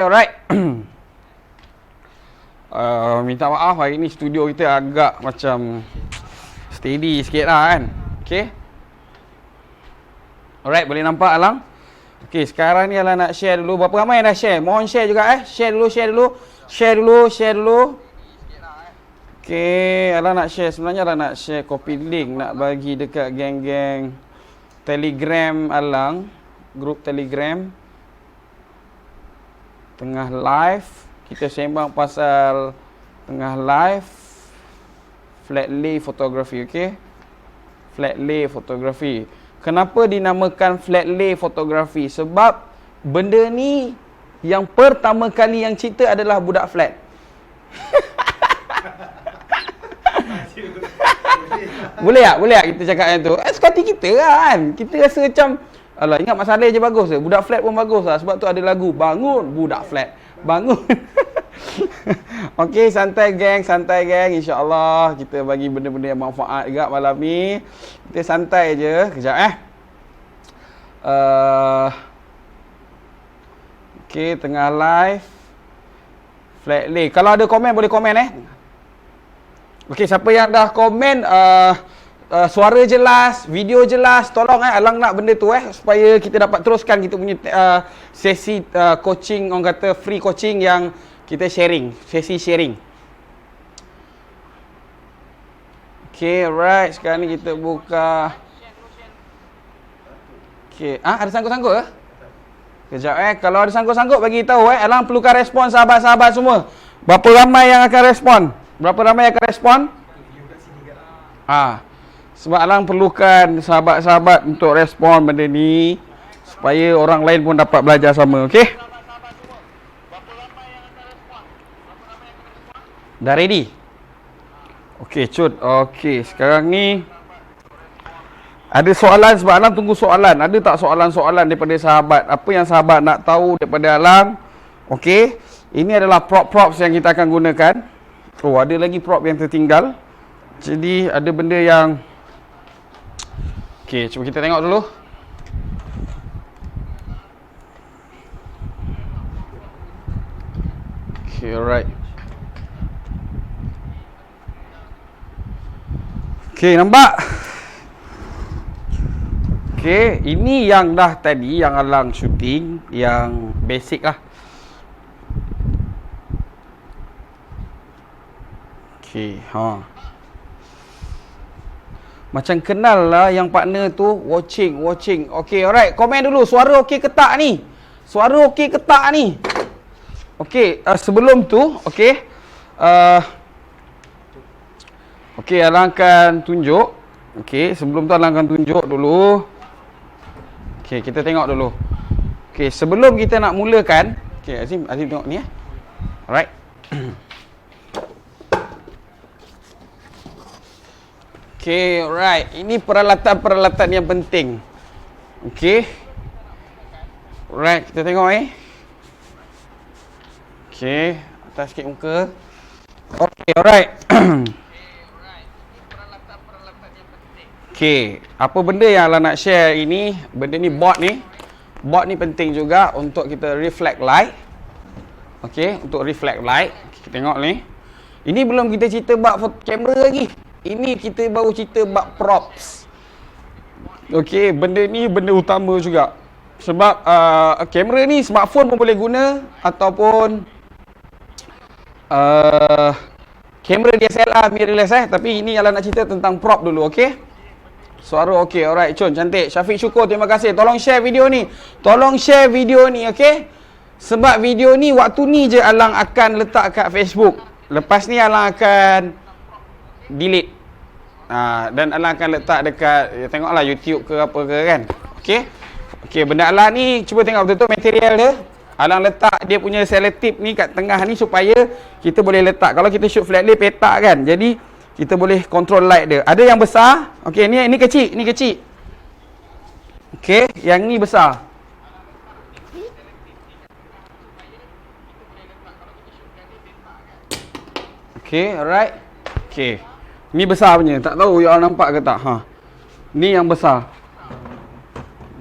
Alright. Minta maaf hari ni studio kita agak macam steady sikit lah kan. Okay. Alright, boleh nampak Alang? Okay, sekarang ni Alang nak share dulu. Berapa ramai yang dah share? Mohon share juga Share dulu. Okay, Alang nak share. Sebenarnya Alang nak share copy link. Nak bagi dekat geng-geng Telegram Alang. Grup Telegram. Tengah live, kita sembang pasal tengah live flat lay photography, okey? Flat lay photography. Kenapa dinamakan flat lay photography? Sebab benda ni yang pertama kali yang cerita adalah budak flat. Boleh tak kita cakap yang tu? Sekati kita kan. Kita rasa macam alah, ingat Mak Saleh je bagus ke? Budak flat pun bagus lah. Sebab tu ada lagu Bangun Budak Flat. Bangun. Okey, santai geng. InsyaAllah kita bagi benda-benda yang manfaat juga malam ni. Kita santai je. Kejap Okey, tengah live flat lay. Kalau ada komen boleh komen Okey, siapa yang dah komen suara jelas, video jelas, tolong Alang nak benda tu supaya kita dapat teruskan kita punya sesi coaching, orang kata free coaching yang kita sharing, sesi sharing. Okay, right, sekarang ni kita buka. Okay, ada sangkut-sangkut ke? Kejap kalau ada sangkut-sangkut bagi tahu Alang perlukan respon sahabat-sahabat semua. Berapa ramai yang akan respon? Sebab Alang perlukan sahabat-sahabat untuk respon benda ni supaya orang lain pun dapat belajar sama, okey? Dah ready? Okey, cut. Okey, sekarang ni ada soalan sebab Alang tunggu soalan. Ada tak soalan-soalan daripada sahabat? Apa yang sahabat nak tahu daripada Alang? Okey, ini adalah props yang kita akan gunakan. Oh, ada lagi prop yang tertinggal. Jadi ada benda yang okey, cuba kita tengok dulu. Okay, alright. Okay, nampak? Okay, ini yang dah tadi yang Alang shooting, yang basic lah. Okay, macam kenal lah yang partner tu. Watching. Okay, alright. Komen dulu. Suara okey ke tak ni? Okay, sebelum tu, okay. Okay, Alang akan tunjuk. Okay, sebelum tu Alang akan tunjuk dulu. Okay, kita tengok dulu. Okay, sebelum kita nak mulakan. Okay, Azim tengok ni Alright. Okay, alright. Ini peralatan-peralatan yang penting. Okay. Alright, kita tengok Okay, atas sikit muka. Okay, alright. Okay, apa benda yang Alang nak share ini? Benda ni board ni. Board ni penting juga untuk kita reflect light. Okay, untuk reflect light. Kita tengok ni. Ini belum kita cerita bab kamera lagi. Ini kita baru cerita bab props. Okey, benda ni benda utama juga. Sebab kamera ni smartphone pun boleh guna ataupun kamera DSLR mirrorless tapi ini Alang nak cerita tentang prop dulu, okey? Suara okey, alright, Cun, cantik. Syafiq syukur, terima kasih. Tolong share video ni, okey? Sebab video ni waktu ni je Alang akan letak kat Facebook. Lepas ni Alang akan delete. Dan Alang akan letak dekat tengoklah YouTube ke apa ke kan. Okey, benda Alang ni cuba tengok betul-betul material dia. Alang letak dia punya selotip ni kat tengah ni supaya kita boleh letak. Kalau kita shoot flat lay petak kan. Jadi kita boleh control light dia. Ada yang besar. Okey, ni kecil, Okey, yang ni besar. Okey, alright. Okey. Ni besar punya. Tak tahu you all nampak ke tak? Ni yang besar.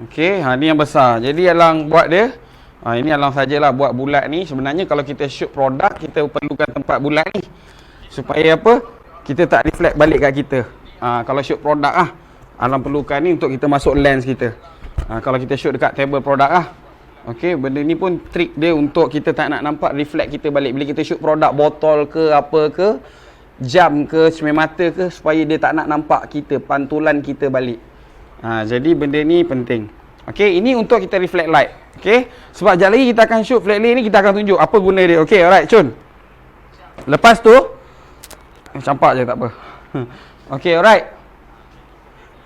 Okey, ni yang besar. Jadi Alang buat dia Ini alang sajalah buat bulat ni. Sebenarnya kalau kita shoot produk, kita perlukan tempat bulat ni. Supaya apa? Kita tak reflect balik kat kita. Kalau shoot produk alang perlukan ni untuk kita masuk lens kita. Kalau kita shoot dekat table produk okey, benda ni pun trik dia untuk kita tak nak nampak reflect kita balik. Bila kita shoot produk botol ke apa ke, jam ke, cermin mata ke, supaya dia tak nak nampak kita, pantulan kita balik. Jadi benda ni penting. Okey, ini untuk kita reflect light. Okey, sebab sekejap lagi kita akan shoot flat lay ni, kita akan tunjuk apa guna dia. Okey, alright, Cun. Lepas tu campak je tak apa. Okey, alright.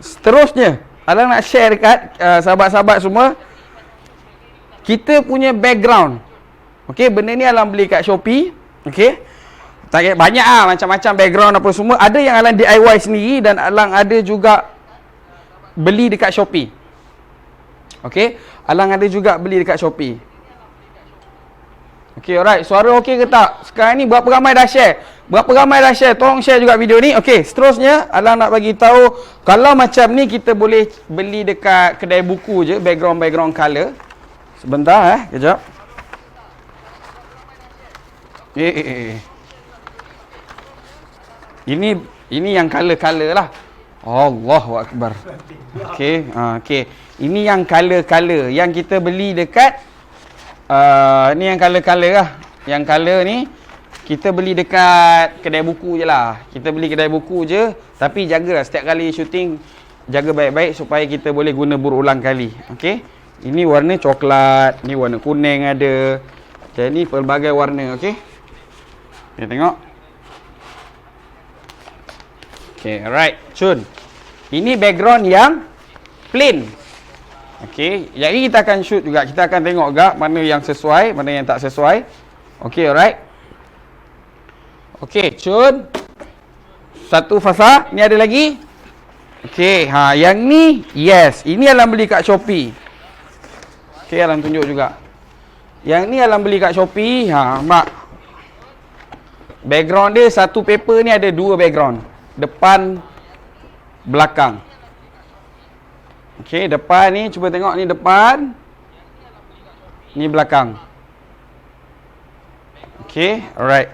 Seterusnya, alang nak share dekat sahabat-sahabat semua kita punya background. Okey, benda ni alang beli kat Shopee. Okey. Tak banyak macam-macam background apa semua. Ada yang alang DIY sendiri dan alang ada juga beli dekat Shopee. Okey, alang ada juga beli dekat Shopee. Okey, alright. Suara okey ke tak? Sekarang ni berapa ramai dah share? Berapa ramai dah share? Tolong share juga video ni. Okey, seterusnya alang nak bagi tahu kalau macam ni kita boleh beli dekat kedai buku je, background color. Sebentar kejap. Ini yang color lah. Allahu akbar. Okey, okey. Ini yang color yang kita beli dekat ni yang color lah. Yang color ni kita beli dekat kedai buku je lah. Kita beli kedai buku je, tapi jagalah setiap kali shooting jaga baik-baik supaya kita boleh guna berulang kali. Okey. Ini warna coklat, ni warna kuning ada. Jadi ni pelbagai warna, okey. Kita tengok. Okey, alright. Cun. Ini background yang plain. Okey, jadi kita akan shoot juga. Kita akan tengok juga mana yang sesuai, mana yang tak sesuai. Okey, alright. Okey, Cun. Satu fasa. Ni ada lagi. Okey, yang ni yes. Ini alang beli kat Shopee. Okey, alang tunjuk juga. Yang ni alang beli kat Shopee. Mak. Background dia satu paper ni ada dua background. Depan, belakang. Okey, depan ni cuba tengok ni depan. Ni belakang. Okey, alright.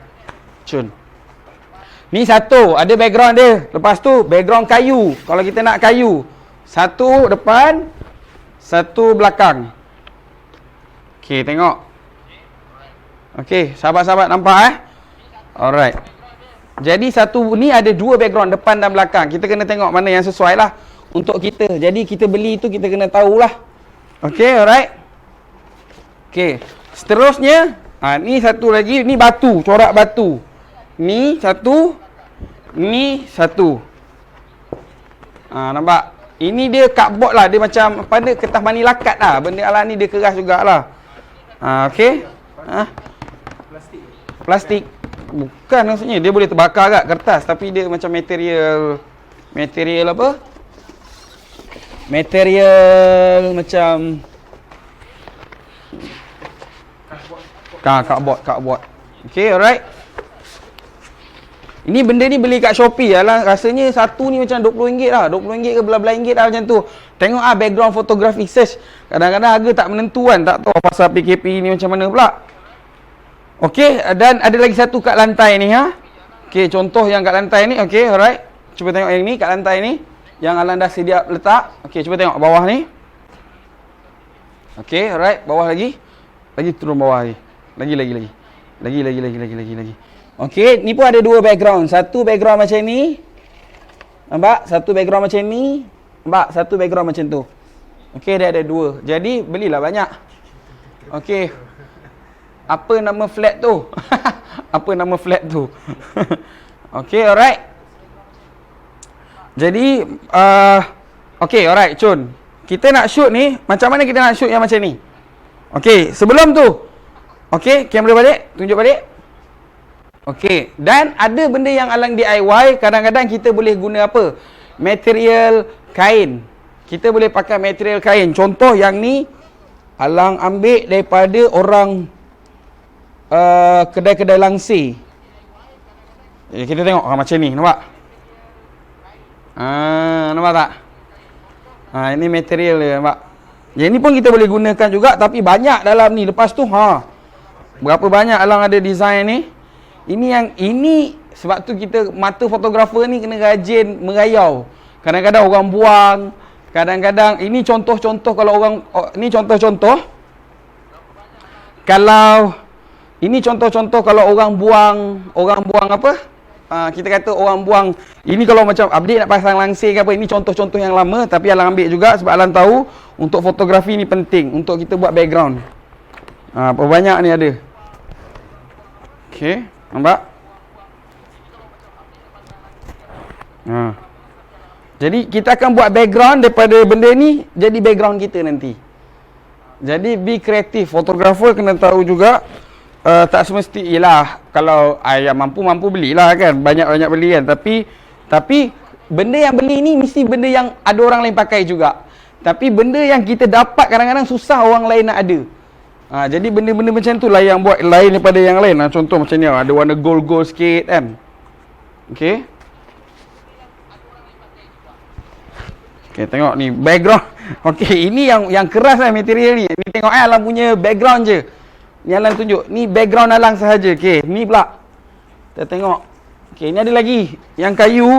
Cun. Ni satu, ada background dia. Lepas tu background kayu. Kalau kita nak kayu, satu depan, satu belakang. Okey, tengok. Okey, sahabat-sahabat nampak Alright. Jadi satu ni ada dua background, depan dan belakang. Kita kena tengok mana yang sesuai lah untuk kita. Jadi kita beli tu kita kena tahulah. Okey, alright. Okey. Seterusnya, ni satu lagi, ni batu, corak batu. Ni satu, ni satu. Nampak? Ini dia cardboard lah, dia macam apa dia, kertas mani lakat lah. Benda alang ni dia keras jugalah. Okey. Plastik. Bukan maksudnya, dia boleh terbakar kat kertas, tapi dia macam material apa? Material macam cardboard. Okey, alright. Ini benda ni beli kat Shopee lah. Rasanya satu ni macam RM20 lah. RM20 ke belah-belah ringgit lah macam tu. Tengok background photography search. Kadang-kadang harga tak menentu kan. Tak tahu pasal PKP ni macam mana pula. Okey, dan ada lagi satu kat lantai ni Okey, contoh yang kat lantai ni. Okey, alright. Cuba tengok yang ni kat lantai ni. Yang alang dah sedia letak. Okey, cuba tengok bawah ni. Okey, alright. Bawah lagi. Lagi turun bawah lagi. Lagi. Okey, ni pun ada dua background. Satu background macam ni. Nampak? Satu background macam ni. Nampak? Satu background macam tu. Okey, dia ada dua. Jadi, belilah banyak. Okey. Apa nama flat tu? Apa nama flat tu? Okey, alright. Jadi, okey, alright, Cun. Kita nak shoot ni, macam mana kita nak shoot yang macam ni? Okey, sebelum tu. Okey, kamera balik, tunjuk balik. Okey, dan ada benda yang alang DIY, kadang-kadang kita boleh guna apa? Material kain. Kita boleh pakai material kain. Contoh yang ni, alang ambil daripada orang kedai-kedai langsir. Kita tengok macam ni, nampak? Nampak tak? Ini material dia, nampak? Yang ni pun kita boleh gunakan juga, tapi banyak dalam ni. Lepas tu berapa banyak Alang ada design ni. Ini sebab tu kita mata fotografer ni kena rajin merayau. Kadang-kadang orang buang, kadang-kadang ini contoh-contoh kalau orang ni contoh-contoh. Kalau ini contoh-contoh kalau orang buang apa? Kita kata orang buang. Ini kalau macam update nak pasang langsir ke apa, ini contoh-contoh yang lama tapi Alang ambil juga sebab Alang tahu untuk fotografi ni penting untuk kita buat background. Apa banyak ni ada. Okey, nampak? Jadi kita akan buat background daripada benda ni jadi background kita nanti. Jadi be kreatif. Fotografer kena tahu juga tak semesti ialah kalau yang mampu belilah kan. Banyak-banyak beli kan. Tapi benda yang beli ni mesti benda yang ada orang lain pakai juga. Tapi benda yang kita dapat kadang-kadang susah orang lain nak ada. Jadi benda-benda macam tu lah yang buat lain daripada yang lain. Contoh macam ni ada warna gold-gold sikit kan. Okey. Okay, tengok ni background. Okey, ini yang keras lah material ni. Ni tengok Alang punya background je. Ni Alang tunjuk. Ni background Alang sahaja. Okey, ni pula. Kita tengok. Okey, ni ada lagi. Yang kayu.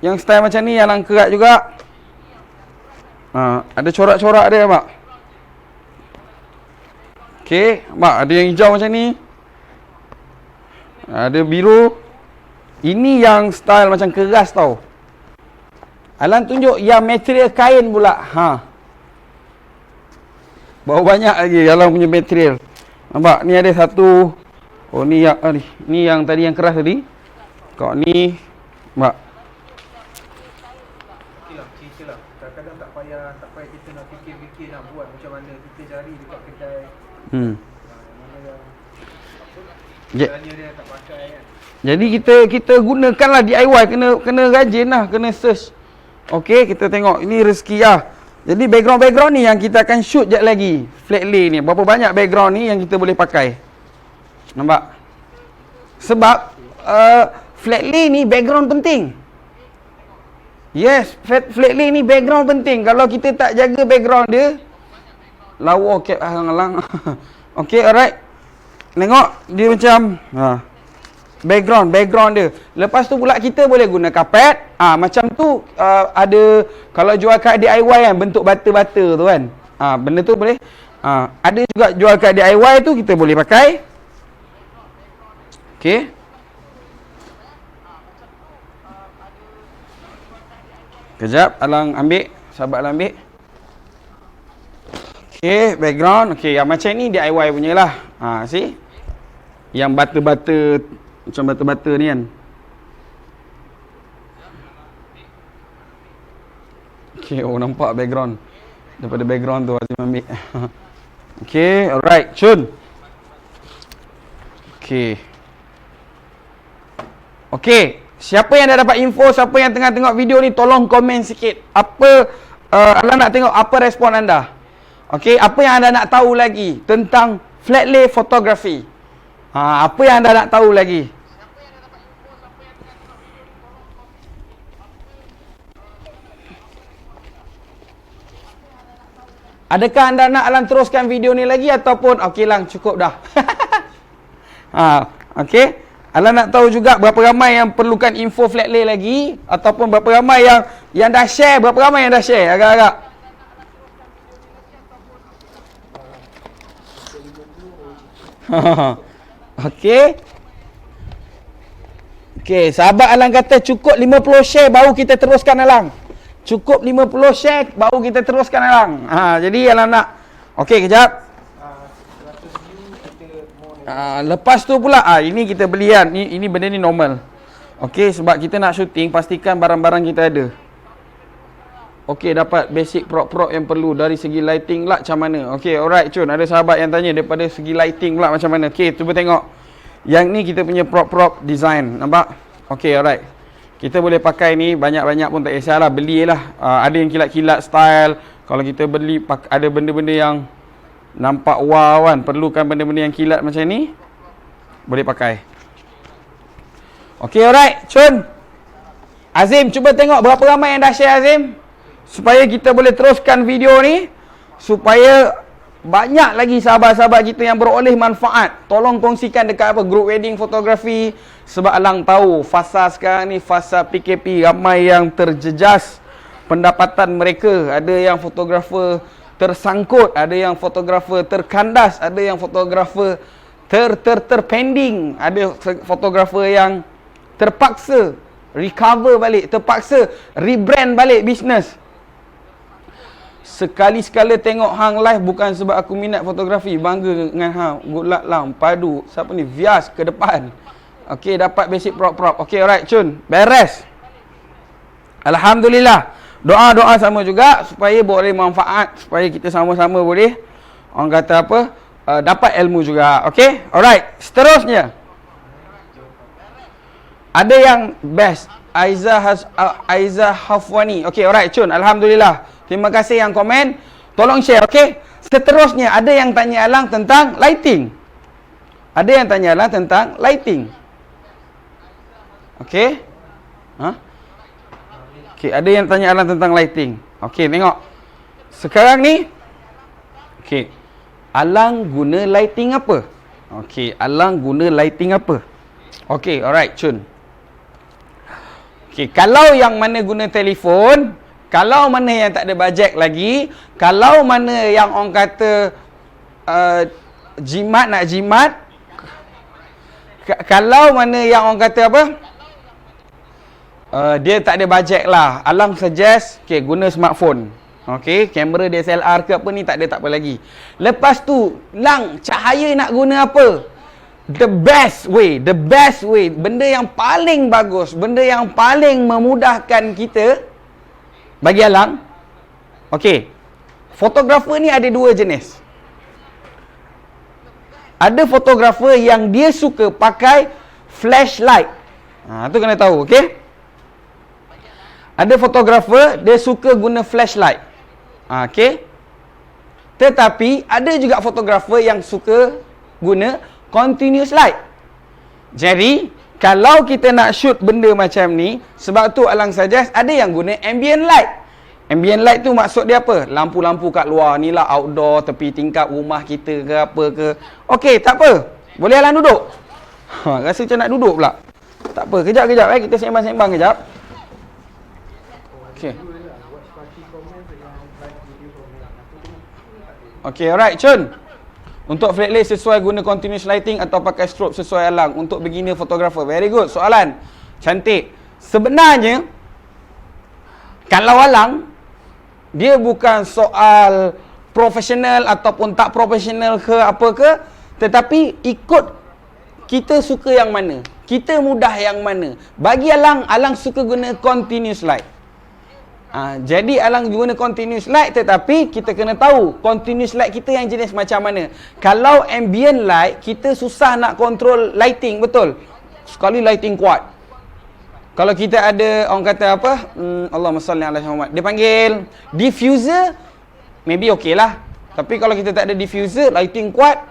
Yang style macam ni Alang kerat juga. Ada corak-corak dia, nampak? Okey, nampak? Ada yang hijau macam ni. Ada biru. Ini yang style macam keras tau. Alang tunjuk yang material kain pula. Baru banyak lagi Alang punya material. Nampak? Ni ada satu. Oh ni yang tadi yang keras tadi. Kau ni nampak? Okeylah. Kadang-kadang tak payah kita nak fikir-fikir nak buat macam mana. Kita cari dekat kedai. Mana yang dia tak pakai kan. Jadi kita gunakanlah DIY, kena rajin lah, kena search. Okey, kita tengok ini rezeki lah. Jadi background ni yang kita akan shoot jap lagi. Flat lay ni. Berapa banyak background ni yang kita boleh pakai. Nampak? Sebab flat lay ni background penting. Yes, flat lay ni background penting. Kalau kita tak jaga background dia, lawa cap halang-halang. Okey, alright. Tengok dia macam background dia. Lepas tu pula kita boleh guna karpet. Macam tu ada kalau jual kat DIY kan bentuk bata-bata tu kan. Benda tu boleh. Ada juga jual kat DIY tu kita boleh pakai. Okey. Kejap Alang ambil, sahabat Alang ambil. Okey, background. Okey, yang macam ni DIY punya lah. See? Yang bata-bata macam bata-bata ni kan. Okay, nampak background. Daripada background tu Azim ambil. Okay, alright, Chun. Okay, siapa yang dah dapat info, siapa yang tengah tengok video ni, tolong komen sikit. Alang nak tengok apa respon anda. Okay, apa yang anda nak tahu lagi tentang flat lay photography. Apa yang anda nak tahu lagi? Adakah anda nak Alang teruskan video ni lagi ataupun okey Lang, cukup dah. Okey. Alang nak tahu juga berapa ramai yang perlukan info flat lay lagi ataupun berapa ramai yang dah share, berapa ramai yang dah share agak-agak. Okey, sahabat Alang kata cukup 50 share baru kita teruskan Alang. Cukup 50 share baru kita teruskan Alang. Jadi Alang nak. Okey, kejap. Lepas tu pula ini kita beli kan. Ini benda ni normal. Okey, sebab kita nak syuting pastikan barang-barang kita ada. Okey, dapat basic prop yang perlu dari segi lighting lah macam mana. Okey, alright Cun. Ada sahabat yang tanya daripada segi lighting pula macam mana. Okey, cuba tengok. Yang ni kita punya prop design. Nampak? Okey, alright. Kita boleh pakai ni banyak-banyak pun tak kisahlah, belilah. Ada yang kilat-kilat style. Kalau kita beli ada benda-benda yang nampak wow kan, perlukan benda-benda yang kilat macam ni, boleh pakai. Okey, alright, Chun. Azim, cuba tengok berapa ramai yang dah share Azim, supaya kita boleh teruskan video ni. supaya banyak lagi sahabat-sahabat kita yang beroleh manfaat. Tolong kongsikan dekat group wedding fotografi, sebab Alang tahu fasa sekarang ni fasa PKP, ramai yang terjejas pendapatan mereka. Ada yang fotografer tersangkut, ada yang fotografer terkandas, ada yang fotografer terpending, ada fotografer yang terpaksa recover balik, terpaksa rebrand balik bisnes. Sekali-sekala tengok hang live bukan sebab aku minat fotografi, bangga dengan hang. Good luck lah, padu. Siapa ni? Vias ke depan. Okey, dapat basic prop. Okey, alright, Cun. Beres. Alhamdulillah. Doa-doa sama juga supaya boleh manfaat, supaya kita sama-sama boleh, orang kata apa, dapat ilmu juga. Okey, alright. Seterusnya, ada yang best, Aiza Hafwani. Okey, alright, Cun. Alhamdulillah. Terima kasih yang komen. Tolong share, okey? Seterusnya, ada yang tanya Alang tentang lighting. Ada yang tanya Alang tentang lighting. Okey? Okey, ada yang tanya Alang tentang lighting. Okey, tengok. Sekarang ni, okey, Alang guna lighting apa? Okey, Alang guna lighting apa? Okey, alright, Cun. Okey, kalau yang mana guna telefon, kalau mana yang tak ada bajet lagi, kalau mana yang orang kata jimat, nak jimat, kalau mana yang orang kata apa, dia tak ada bajet lah, Alang suggest, okay, guna smartphone. Okay, kamera DSLR ke apa ni tak ada, tak apa lagi. Lepas tu, Lang, cahaya nak guna apa? The best way, benda yang paling bagus, benda yang paling memudahkan kita, bagi Alang, okey, fotografer ni ada dua jenis. Ada fotografer yang dia suka pakai flashlight. Tu kena tahu, okey? Ada fotografer dia suka guna flashlight. Okey? Tetapi ada juga fotografer yang suka guna continuous light. Jadi, kalau kita nak shoot benda macam ni, sebab tu Alang suggest ada yang guna ambient light. Ambient light tu maksud dia apa? Lampu-lampu kat luar ni lah, outdoor, tepi tingkap rumah kita ke apa ke. Okey, tak apa. Boleh Alang duduk? Rasa macam nak duduk pula. Tak apa, kejap kita sembang-sembang kejap. Okey. Okey, alright, Cun. Untuk flatlist sesuai guna continuous lighting atau pakai strobe sesuai Alang untuk beginner photographer. Very good. Soalan. Cantik. Sebenarnya, kalau Alang, dia bukan soal profesional ataupun tak profesional ke apa ke, tetapi ikut kita suka yang mana. Kita mudah yang mana. Bagi Alang, Alang suka guna continuous light. Jadi Alang guna continuous light, tetapi kita kena tahu continuous light kita yang jenis macam mana. Kalau ambient light, kita susah nak control lighting, betul? Sekali lighting kuat. Kalau kita ada, orang kata apa, Allahumma salli ala Muhammad, dia panggil diffuser, maybe okey lah. Tapi kalau kita tak ada diffuser, lighting kuat,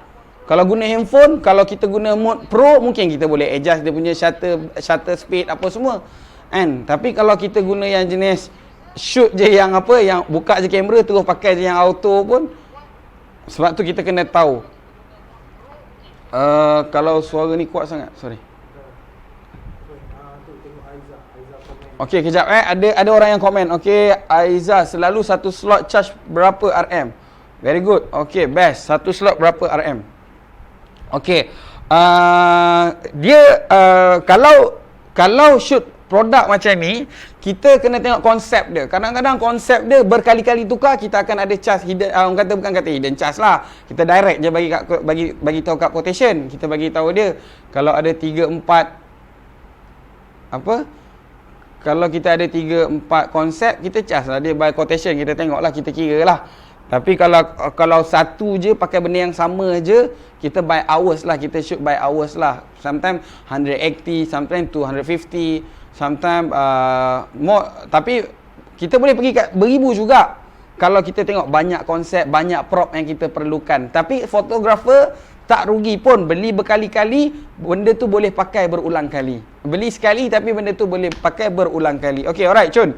kalau guna handphone, kalau kita guna mode pro, mungkin kita boleh adjust dia punya shutter speed apa semua, kan? Tapi kalau kita guna yang jenis shoot je yang apa, yang buka je kamera terus pakai je yang auto pun, sebab tu kita kena tahu. Kalau suara ni kuat sangat, sorry. Okey, kejap ada orang yang komen. Okey, Aiza, selalu satu slot charge berapa RM? Very good. Okey, best. Satu slot berapa RM? Okey. Dia kalau shoot produk macam ni, kita kena tengok konsep dia. Kadang-kadang konsep dia berkali-kali tukar, kita akan ada charge hidden, orang kata bukan kata hidden charge lah. Kita direct je bagi tahu kat quotation. Kita bagi tahu dia kalau ada 3-4 apa? Kalau kita ada 3-4 konsep, kita charge lah dia by quotation. Kita tengoklah, kita kira lah. Tapi kalau satu je pakai benda yang sama je, kita by hours lah, kita shoot by hours lah. Sometimes 180, sometimes 250, sometimes more. Tapi kita boleh pergi kat beribu juga kalau kita tengok banyak konsep, banyak prop yang kita perlukan. Tapi fotografer tak rugi pun beli berkali-kali, benda tu boleh pakai berulang kali. Beli sekali tapi benda tu boleh pakai berulang kali. Okey, alright, Cun.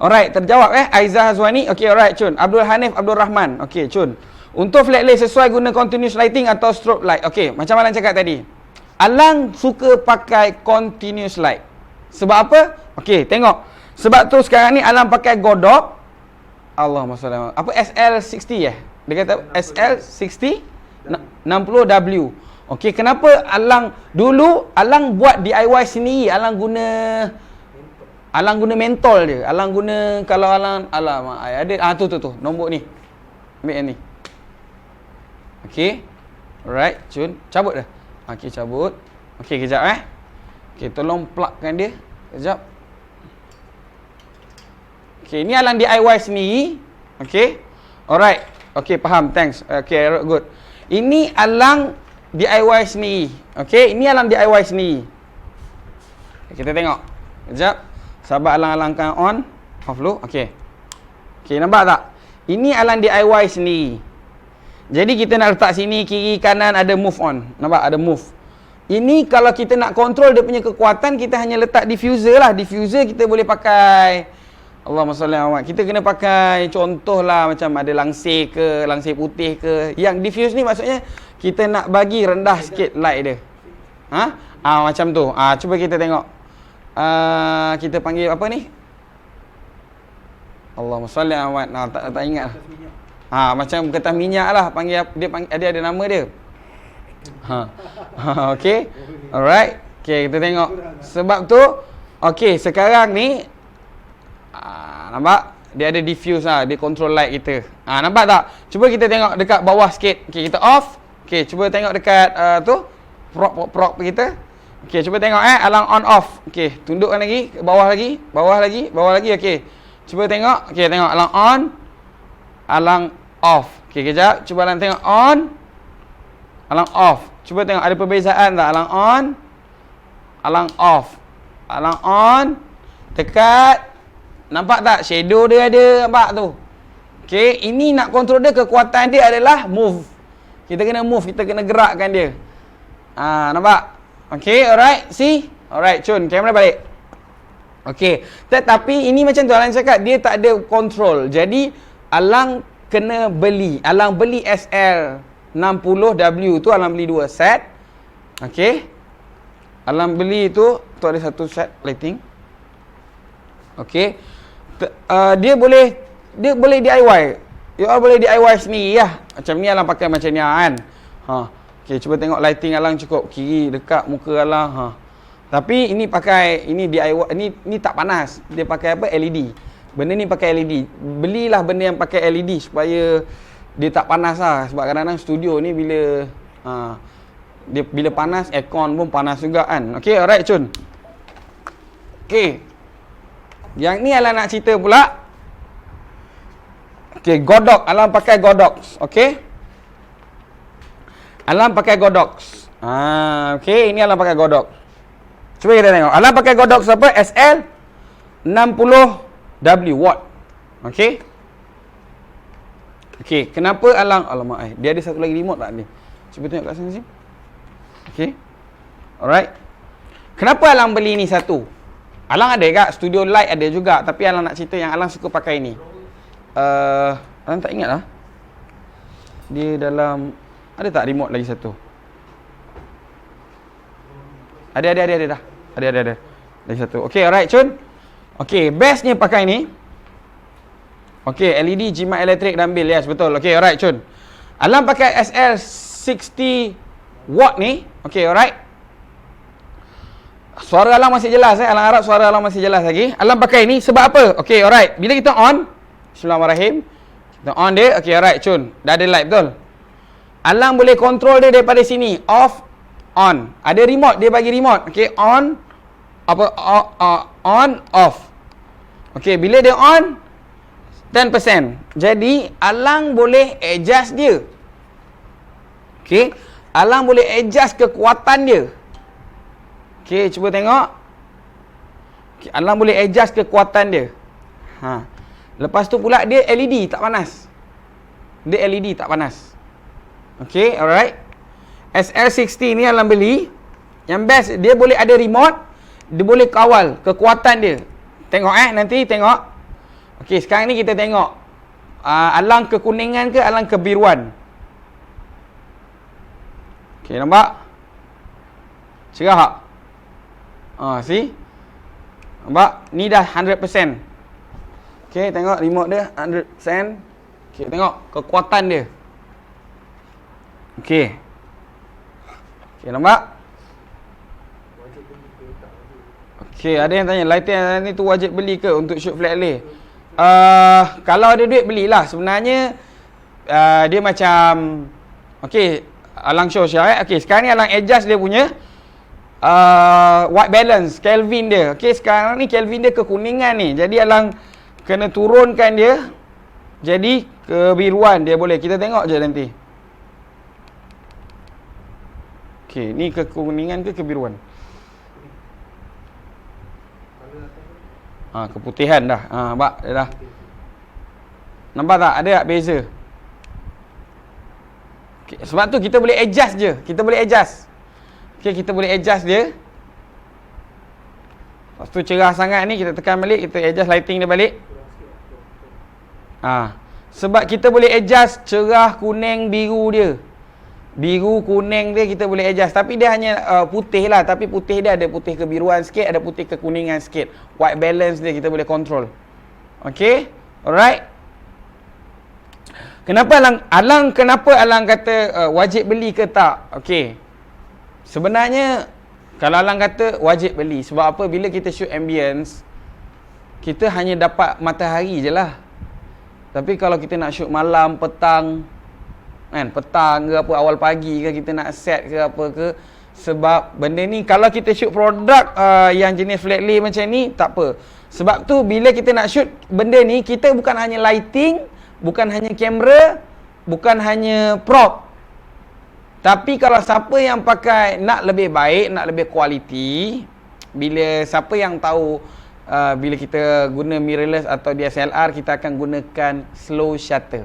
Alright, terjawab Aizah Hazwani. Okey, alright Cun. Abdul Hanif Abdul Rahman. Okey, Cun. Untuk flat lay sesuai guna continuous lighting atau strobe light. Okey, macam Alang cakap tadi. Alang suka pakai continuous light. Sebab apa? Okey, tengok. Sebab tu sekarang ni Alang pakai Godok. Allahumma salli ala. Apa SL60 Dia kata SL60 60W. Okey, kenapa Alang dulu Alang buat DIY sendiri. Alang guna mentol je. Alang guna kalau Alang alamak ada tu nombor ni. Ambil yang ni. Okey. Alright, Cun. Cabut dah. Okey, cabut. Okey, kejap Okey, tolong plugkan dia. Kejap. Okey, ni Alang DIY sendiri. Okey. Alright. Okey, faham. Thanks. Okey, good. Ini Alang DIY sendiri. Okey, ini Alang DIY sendiri. Kita tengok. Kejap. Sabar Alang-alangkan on. Off dulu. Okey. Okey, nampak tak? Ini Alang DIY sendiri. Jadi kita nak letak sini, kiri, kanan, ada move on. Nampak? Ada move. Ini kalau kita nak control dia punya kekuatan, kita hanya letak diffuser lah. Diffuser kita boleh pakai, Allahumma salli ala Muhammad. Kita kena pakai contoh lah, macam ada langsir ke, langsir putih ke. Yang diffuse ni maksudnya, kita nak bagi rendah sikit light dia. Macam tu. Cuba kita tengok. Kita panggil apa ni? Allahumma salli ala Muhammad. Tak ingat lah. Macam kertas minyak lah. Dia ada nama dia. Okey. Alright. Okey, kita tengok. Sebab tu, okey, sekarang ni nampak? Dia ada diffuse lah. Dia control light kita. Nampak tak? Cuba kita tengok dekat bawah sikit. Okey, kita off. Okey, cuba tengok dekat prop kita. Okey, cuba tengok Alang on off. Okey, tundukkan lagi, bawah lagi, bawah lagi. Okey. Cuba tengok. Okey, tengok Alang on, Alang off. Okey, kejap. Cuba Alang tengok on, Alang off. Cuba tengok ada perbezaan tak? Alang on, Alang off. Alang on, dekat. Nampak tak? Shadow dia ada, nampak tu. Okey, ini nak kontrol dia, kekuatan dia adalah move. Kita kena move, kita kena gerakkan dia. Nampak? Okey, alright. See? Alright, Cun, kamera balik. Okey, tetapi ini macam tu Alang cakap, dia tak ada control. Jadi Alang kena beli. Alang beli SL60W tu, Alang beli 2 set. Okey. Alang beli tu ada satu set lighting. Okey. Dia boleh DIY. You all boleh DIY sendiri lah. Macam ni Alang pakai macam ni kan. Okey, cuba tengok lighting Alang cukup kiri dekat muka Alang. Tapi ini pakai DIY, ini tak panas. Dia pakai apa? LED. Benda ni pakai LED. Belilah benda yang pakai LED supaya dia tak panas lah. Sebab kadang-kadang studio ni bila panas, aircon pun panas juga kan. Okey, alright Cun. Okey. Yang ni Alang nak cerita pula. Okey, Godok. Alang pakai Godok. Okey. Alang pakai Godok. Okey, ini Alang pakai Godok. Cuba kita tengok. Alang pakai Godok siapa? SL60W watt. Okey. Okey, kenapa Alang alamak dia ada satu lagi remote tak ni? Cuba tengok kat sini. Okey. Alright. Kenapa Alang beli ni satu? Alang ada kat studio light ada juga, tapi Alang nak cerita yang Alang suka pakai ni. Alang tak ingat lah. Dia dalam ada tak remote lagi satu? Ada dah. Ada. Lagi satu. Okey, alright Cun. Okey, bestnya pakai ni. Okey, LED jimat elektrik dan bil. Yes, betul. Okey, alright Cun. Alang pakai SL60 watt ni. Okey, alright. Suara Alang masih jelas Alang harap suara Alang masih jelas lagi. Alang pakai ni sebab apa? Okey, alright. Bila kita on, Bismillahirrahmanirrahim. Kita on dia. Okey, alright Cun. Dah ada light betul. Alang boleh kontrol dia daripada sini. Off, on. Ada remote, dia bagi remote. Okey, on, on, off. Okey, bila dia on, 10%. Jadi, Alang boleh adjust dia. Okey, Alang boleh adjust kekuatan dia. Okey, cuba tengok. Okay, Alang boleh adjust kekuatan dia. Lepas tu pula, dia LED, tak panas. Dia LED, tak panas. Okey, alright. SL60 ni Alang beli. Yang best, dia boleh ada remote. Dia boleh kawal kekuatan dia. Tengok nanti tengok. Okey, sekarang ni kita tengok alang kekuningan ke alang kebiruan. Okey, nampak? Cerah tak? See? Nampak? Ni dah 100%. Okey, tengok remote dia 100%. Okey, tengok kekuatan dia. Okey. Okey, nampak? Okey, ada yang tanya lighting ni tu wajib beli ke untuk shoot flat lay? Kalau ada duit belilah. Sebenarnya dia macam okey, alang show Syah. Okey, sekarang ni alang adjust dia punya white balance, Kelvin dia. Okey, sekarang ni Kelvin dia kekuningan ni. Jadi alang kena turunkan dia jadi kebiruan dia boleh. Kita tengok je nanti. Okey, ni kekuningan ke kebiruan? Keputihan dah. Nampak dia dah. Nampak tak? Ada tak beza? Okay, sebab tu kita boleh adjust je. Kita boleh adjust. Okay, kita boleh adjust dia. Lepas tu cerah sangat ni, kita tekan balik, kita adjust lighting dia balik. Sebab kita boleh adjust cerah, kuning, biru dia. Biru, kuning dia kita boleh adjust. Tapi dia hanya putih lah. Tapi putih dia ada putih kebiruan sikit, ada putih kekuningan sikit. White balance dia kita boleh control. Okay? Alright? Kenapa alang kata wajib beli ke tak? Okay. Sebenarnya kalau alang kata wajib beli. Sebab apa? Bila kita shoot ambience, kita hanya dapat matahari je lah. Tapi kalau kita nak shoot malam, petang ke apa, awal pagi ke, kita nak set ke apa ke, sebab benda ni kalau kita shoot produk yang jenis flat lay macam ni, tak apa. Sebab tu bila kita nak shoot benda ni, kita bukan hanya lighting, bukan hanya kamera, bukan hanya prop, tapi kalau siapa yang pakai nak lebih baik, nak lebih kualiti, bila siapa yang tahu bila kita guna mirrorless atau DSLR, kita akan gunakan slow shutter.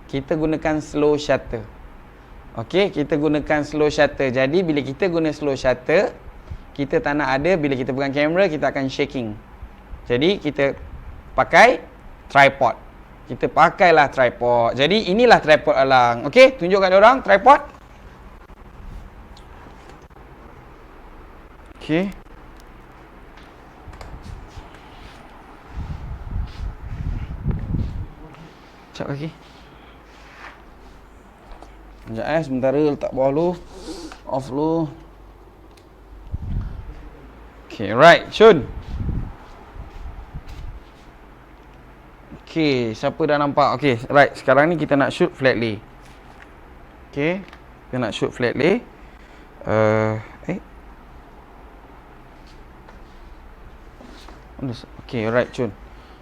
Kita gunakan slow shutter. Okey, kita gunakan slow shutter. Jadi bila kita guna slow shutter, kita tak nak ada bila kita pegang kamera kita akan shaking. Jadi kita pakai tripod. Kita pakailah tripod. Jadi inilah tripod alang. Okey, tunjuk kat orang tripod. Okey. Sekejap lagi. Sekejap sementara letak bawah lu. Off lu. Okay, right. Shun. Okay, siapa dah nampak? Okay, right. Sekarang ni kita nak shoot flat lay. Okay, kita nak shoot flat lay. Okay, right, Shun.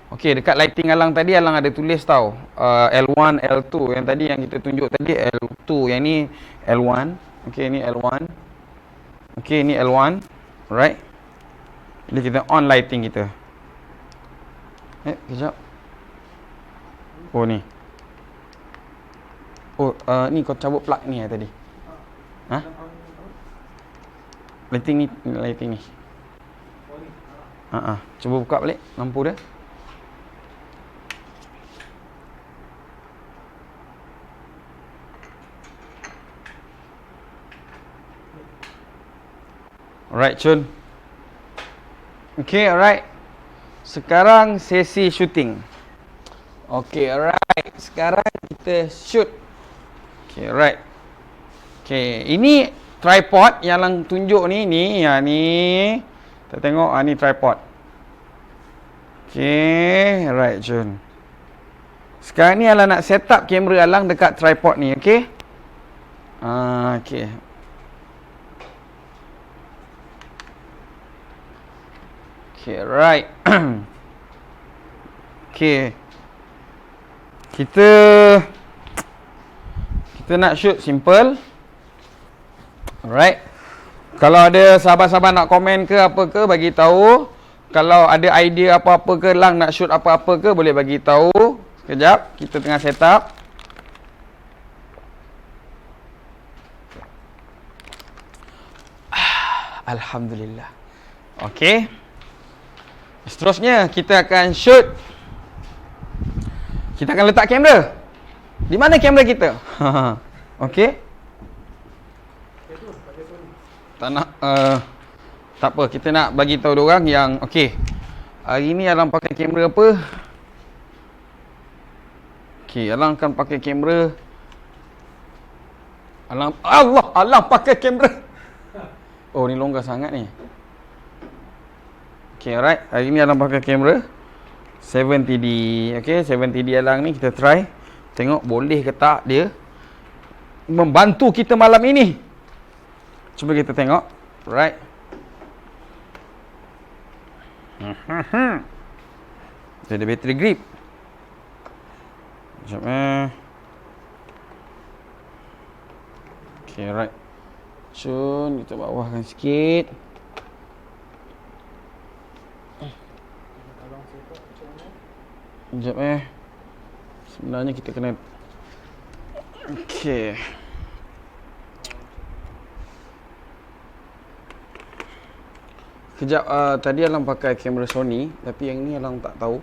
Okay, dekat lighting alang tadi, alang ada tulis tau L1, L2. Yang tadi yang kita tunjuk tadi L2. Yang ni L1. Okay, ni L1. Okay, ni L1. Alright. Jadi kita on lighting kita. Kejap. Oh, ni. Oh, ni kau cabut plug ni tadi. Lighting ni. Lighting ni. Cuba buka balik lampu dia. Alright, Chun. Okay, alright. Sekarang sesi shooting. Okay, alright. Sekarang kita shoot. Okay, alright. Okay, ini tripod yang lang tunjuk ni. Ni. Kita tengok, ni tripod. Okay, alright, Chun. Sekarang ni Alang nak set up kamera Alang dekat tripod ni, okay? Okay. Okay, right. Okay. Kita nak shoot simple. Alright. Kalau ada sahabat-sahabat nak komen ke apa ke, bagi tahu. Kalau ada idea apa-apa ke, Lang nak shoot apa-apa ke, boleh bagi tahu. Sekejap, kita tengah set up. Alhamdulillah. Okay. Seterusnya kita akan shoot Kita akan letak kamera. Di mana kamera kita? Okey. Tak nak tak apa, kita nak bagi tahu diorang yang okey. Hari ni Alang pakai kamera apa? Okey, Alang akan pakai kamera. Alang pakai kamera. Oh, ni longgar sangat ni. Okey, alright. Hari ni Alang pakai kamera 7TD. Okey, 7TD Alang ni kita try. Tengok boleh ke tak dia membantu kita malam ini. Cuba kita tengok. Right. Dia ada battery grip. Sekejap Okay, right. Cun, kita bawahkan sikit. Sekejap sebenarnya kita kena Okay. Kejap, tadi Alang pakai kamera Sony, tapi yang ni Alang tak tahu.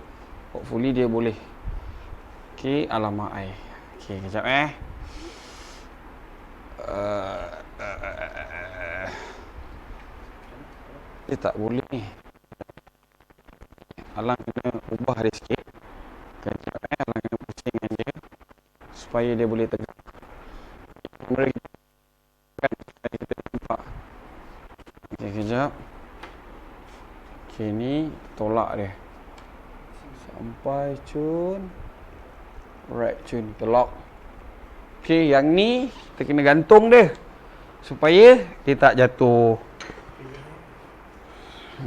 Hopefully dia boleh. Okay, alamak Okay, kejap dia tak boleh ni. Alang kena ubah dia sikit. Kejap Alang kena pusingkan dia supaya dia boleh tegak. Kamera kita nampak. Okay, kejap. Okay, ni tolak dia sampai cun. Right, cun, kita lock. Okay, yang ni kita kena gantung dia supaya dia tak jatuh.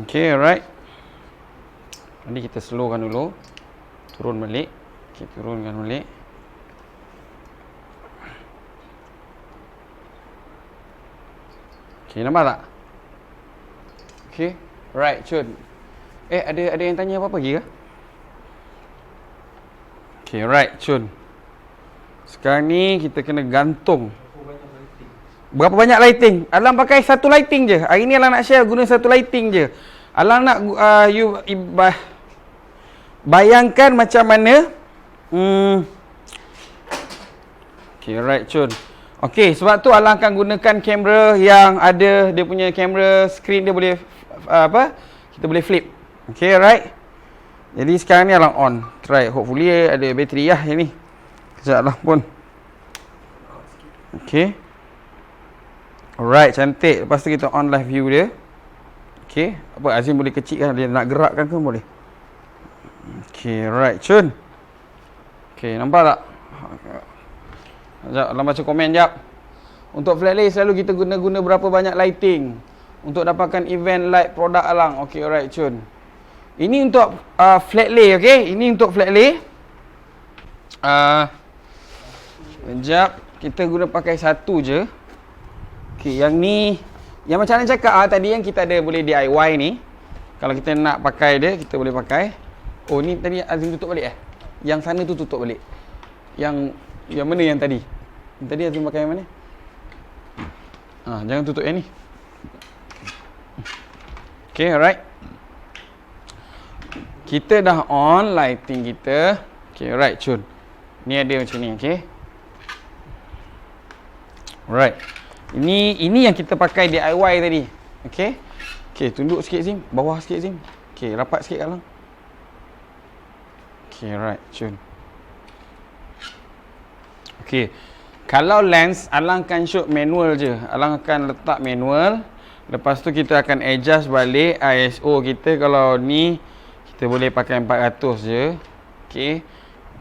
Okay, alright. Nanti kita slowkan dulu. Turun balik. Okay, turunkan balik. Okay, nampak tak? Okay. Right, cun. Ada yang tanya apa-apa lagi ke? Okay, right, cun. Sekarang ni kita kena gantung. Berapa banyak lighting? Alang pakai satu lighting je. Hari ni Alang nak share guna satu lighting je. Alang nak bayangkan macam mana. Okay, right, cun. Okay, sebab tu Alang akan gunakan kamera yang ada dia punya kamera screen dia boleh kita boleh flip. Okay, right. Jadi sekarang ni Alang on. Try. Hopefully ada bateri lah yang ni. Kejap lah pun. Okay. Alright, cantik. Lepas tu kita on live view dia. Okay. Apa Azim boleh kecilkan dia nak gerakkan ke boleh. Okay, right, cun. Okay, nampak tak? Sekejap, Alang baca komen jap. Untuk flat lay selalu kita guna berapa banyak lighting untuk dapatkan event light produk Alang. Okay, alright, cun. Ini untuk flat lay, okay? Ini untuk flat lay. Sekejap, kita guna pakai satu je. Okay, yang ni, yang macam mana cakap tadi yang kita ada boleh DIY ni. Kalau kita nak pakai dia, kita boleh pakai. Oh, ni tadi Azim tutup balik Yang sana tu tutup balik. Yang mana yang tadi? Yang tadi Azim pakai yang mana? Jangan tutup yang ni. Okay, alright. Kita dah on lighting kita. Okay, alright, cun. Ni ada macam ni, okay. Alright. Ini yang kita pakai DIY tadi. Okay. Okay, tunduk sikit Zim. Bawah sikit Zim. Okay, rapat sikit Alang. Okay, alright, cun. Okay. Kalau lens, Alang akan shoot manual je. Alang akan letak manual. Lepas tu kita akan adjust balik ISO kita. Kalau ni kita boleh pakai 400 je. Okay.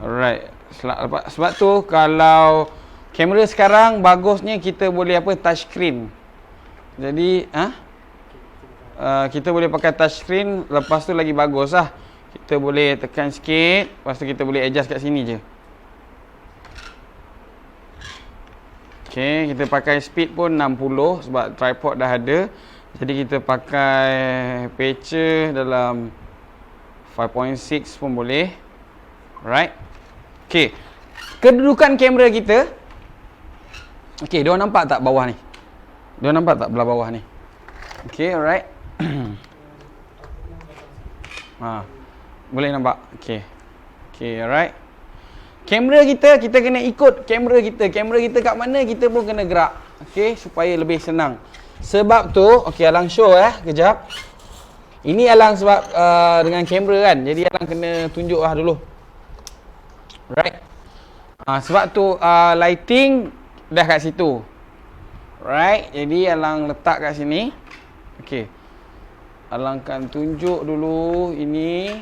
Alright. Sebab tu kalau kamera sekarang bagusnya kita boleh touch screen. Jadi kita boleh pakai touch screen. Lepas tu lagi bagus lah. Kita boleh tekan sikit. Lepas tu kita boleh adjust kat sini je. Okay, kita pakai speed pun 60 sebab tripod dah ada. Jadi kita pakai aperture dalam 5.6 pun boleh. Right. Okay. Kedudukan kamera kita. Okay, diorang nampak tak bawah ni? Diorang nampak tak belah bawah ni? Okay, alright. Boleh nampak? Okay. Okay, alright. Kamera kita kena ikut kamera kita. Kamera kita kat mana, kita pun kena gerak. Okey, supaya lebih senang. Sebab tu, okey Alang show kejap. Ini Alang sebab dengan kamera kan. Jadi Alang kena tunjuk dulu. Right. Sebab tu lighting dah kat situ. Right. Jadi Alang letak kat sini. Okey. Alang akan tunjuk dulu ini.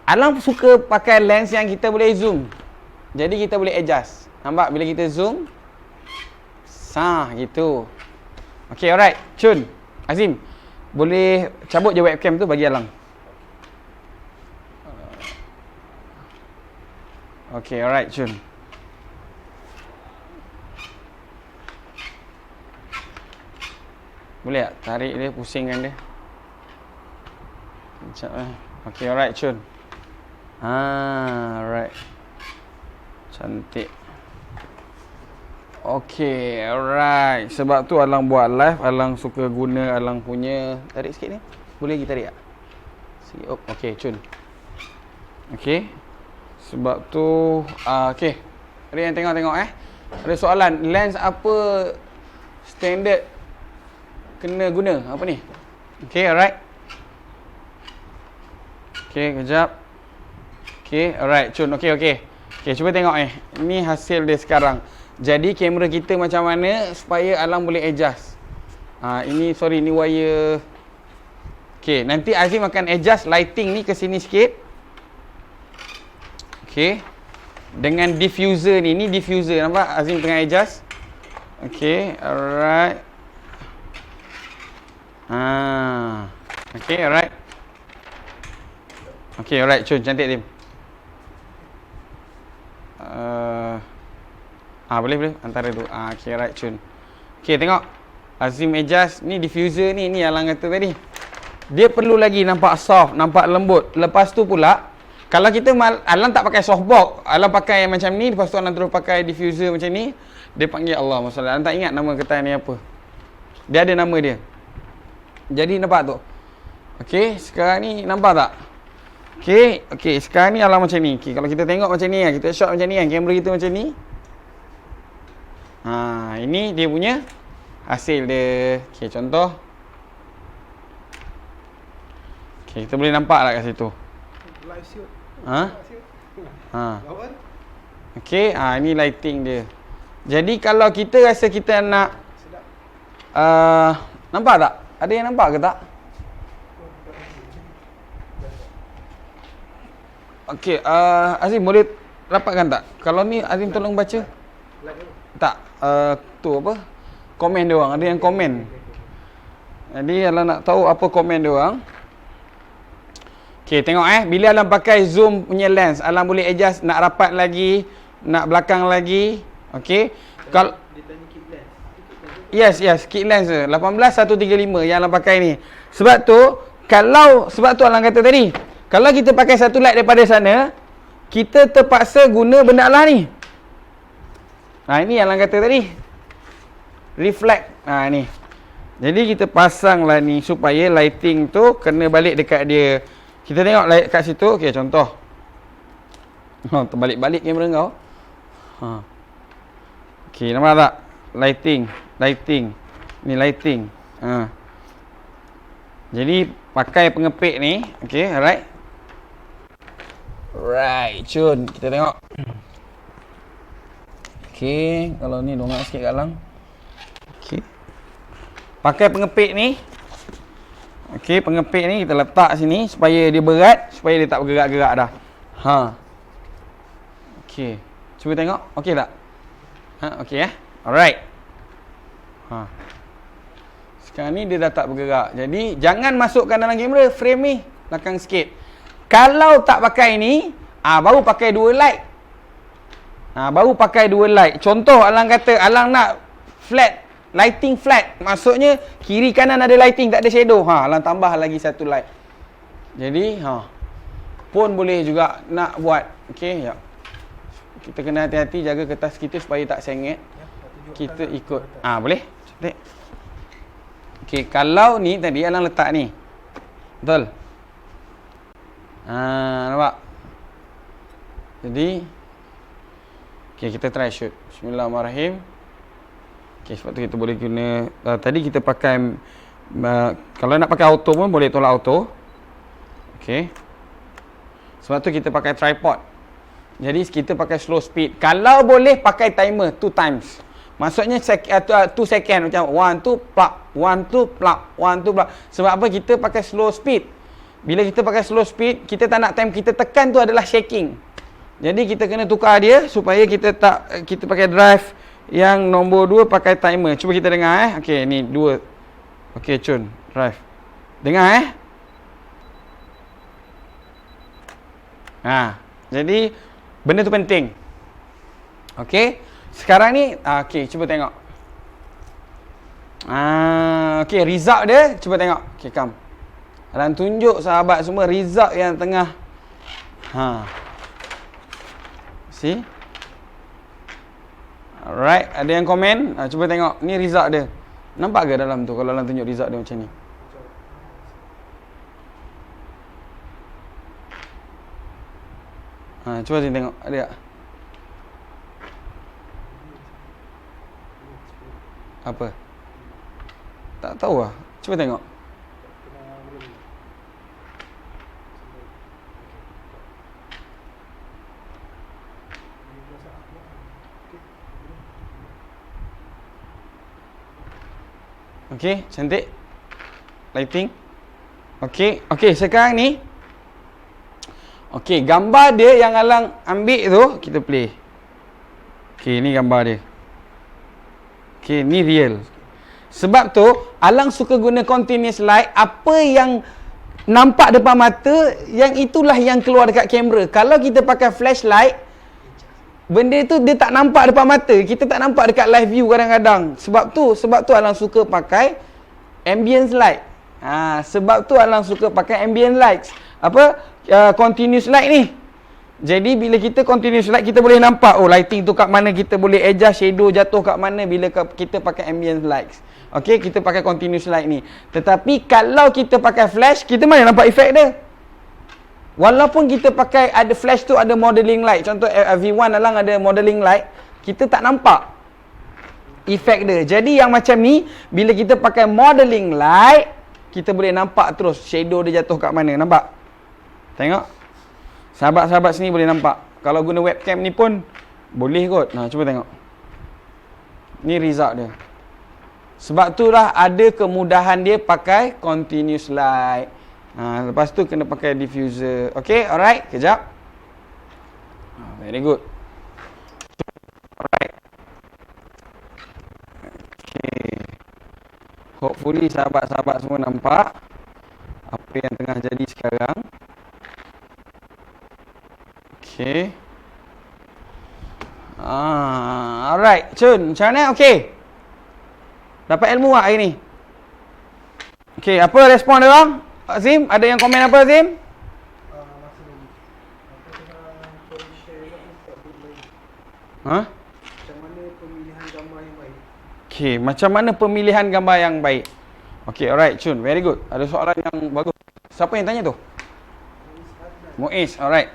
Alang suka pakai lens yang kita boleh zoom. Jadi kita boleh adjust. Nampak bila kita zoom? Gitu. Okey, alright. Chun, Azim, boleh cabut je webcam tu bagi Alang. Okey, alright, Chun. Boleh tak? Tarik dia, pusingkan dia. Sekejap Okey, alright, Chun. Alright. Cantik. Okey, alright. Sebab tu Alang buat live, Alang suka guna Alang punya. Tarik sikit ni. Boleh lagi tarik tak? Sikit. Okey, Chun. Okey. Sebab tu okey. Ada yang tengok Ada soalan, lens apa standard kena guna? Apa ni? Okey, alright. Okey, kejap. Okey, alright, Chun. Okey. Okey, cuba tengok Ini hasil dia sekarang. Jadi kamera kita macam mana supaya Alang boleh adjust. Ini wire. Okey, nanti Azim akan adjust lighting ni ke sini sikit. Okey. Dengan diffuser ni. Ni diffuser, nampak? Azim tengah adjust. Okey, alright. Okey, alright. Okey, alright, Chun, cantik Tim. Boleh antara tu. Okey, alright, Chun. Okey, tengok. Azim adjust. Ni diffuser ni Alang kata tadi. Dia perlu lagi nampak soft, nampak lembut. Lepas tu pula, kalau kita Alang tak pakai softbox, Alang pakai macam ni, lepas tu Alang terus pakai diffuser macam ni, dia panggil Allah SWT. Alang tak ingat nama ketan ni apa. Dia ada nama dia. Jadi nampak tu. Okey, sekarang ni nampak tak? Okey, sekarang ni Alang macam ni. Okey, kalau kita tengok macam ni kita shot macam ni kamera kita macam ni. Ini dia punya hasil dia. Okey, contoh. Okey, kita boleh nampak tak kat situ? Live shoot. Okey, ini lighting dia. Jadi kalau kita rasa kita nak nampak tak? Ada yang nampak ke tak? Okey, Azim boleh rapatkan tak? Kalau ni Azim tolong baca. Tak, tu apa? Komen dia orang, ada yang komen. Jadi Alang nak tahu apa komen dia orang. Okey, tengok bila Alang pakai zoom punya lens, Alang boleh adjust nak rapat lagi, nak belakang lagi. Okey. Kalau Dia tanya kit lens. yes, kit lens 18135 yang Alang pakai ni. Sebab tu Alang kata tadi, kalau kita pakai satu light daripada sana, kita terpaksa guna benda lah ni. Ini Alang kata tadi. Reflect. Ni. Jadi kita pasanglah ni supaya lighting tu kena balik dekat dia. Kita tengok light kat situ. Okey, contoh. Terbalik-balik kamera kau. Okey, nampak tak? Lighting. Ni lighting. Jadi pakai pengepit ni. Okey, alright. Right, Chun. Kita tengok. Okey, kalau ni dongak sikit kat Alang. Okey. Pakai pengepit ni. Okey, pengepit ni kita letak sini supaya dia berat, supaya dia tak bergerak-gerak dah. Okey. Cuba tengok. Okey tak? Okey Alright. Sekarang ni dia dah tak bergerak. Jadi jangan masukkan dalam kamera frame ni belakang sikit. Kalau tak pakai ni, baru pakai dua light. Contoh Alang kata Alang nak flat, lighting flat. Maksudnya kiri kanan ada lighting, tak ada shadow. Alang tambah lagi satu light. Jadi pun boleh juga nak buat. Okey, ya. Kita kena hati-hati jaga kertas kita supaya tak sengit. Kita ikut. Boleh? Cantik. Okey, kalau ni tadi Alang letak ni. Betul? Nampak? Jadi okey, kita try shoot. Bismillahirrahmanirrahim. Okey, sebab tu kita boleh guna tadi kita pakai kalau nak pakai auto pun boleh tolak auto. Okey. Sebab tu kita pakai tripod. Jadi kita pakai slow speed. Kalau boleh pakai timer 2 times. Maksudnya 2 second macam 1 2 plug, 1 2 plug, 1 2 plug. Sebab apa? Kita pakai slow speed. Bila kita pakai slow speed, kita tak nak time kita tekan tu adalah shaking. Jadi kita kena tukar dia supaya kita pakai drive yang nombor 2 pakai timer. Cuba kita dengar Okey, ni 2. Okey, cun, drive. Dengar jadi benda tu penting. Okey. Sekarang ni okey, cuba tengok. Okey, result dia cuba tengok. Okey, come. Dan tunjuk sahabat semua result yang tengah see? Alright, ada yang komen? Cuba tengok. Ni result dia. Nampak ke dalam tu kalau dalam tunjuk result dia macam ni? Cuba sini tengok. Ada tak? Apa? Tak tahu lah. Cuba tengok. Okey, cantik. Lighting. Okey, sekarang ni okey, gambar dia yang Alang ambil tu kita play. Okey, ni gambar dia. Okey, ni real. Sebab tu Alang suka guna continuous light. Apa yang nampak depan mata, yang itulah yang keluar dekat kamera. Kalau kita pakai flashlight, benda tu dia tak nampak depan mata. Kita tak nampak dekat live view kadang-kadang. Sebab tu Alang suka pakai ambient light. Sebab tu Alang suka pakai ambient lights. Continuous light ni. Jadi bila kita continuous light, kita boleh nampak lighting tu kat mana, kita boleh adjust shadow jatuh kat mana bila kita pakai ambient lights. Okey, kita pakai continuous light ni. Tetapi kalau kita pakai flash, kita mana nampak efek dia? Walaupun kita pakai ada flash tu ada modeling light. Contoh V1 Alang ada modeling light, kita tak nampak efek dia. Jadi yang macam ni, bila kita pakai modeling light, kita boleh nampak terus shadow dia jatuh kat mana. Nampak? Tengok. Sahabat-sahabat sini boleh nampak. Kalau guna webcam ni pun boleh kot. Cuba tengok. Ni result dia. Sebab itulah ada kemudahan dia pakai continuous light. Lepas tu kena pakai diffuser. Okay, alright. Kejap. Very good. Alright. Okay. Hopefully sahabat-sahabat semua nampak apa yang tengah jadi sekarang. Okay. Alright, Cun, macam mana? Okay. Dapat ilmu tak hari ni? Okay, apa respon dia orang? Azim, ada yang komen apa Azim? Macam mana pemilihan gambar yang baik? Okay, macam mana pemilihan gambar yang baik? Okay, alright, Cun, very good. Ada soalan yang bagus. Siapa yang tanya tu? Muiz, alright.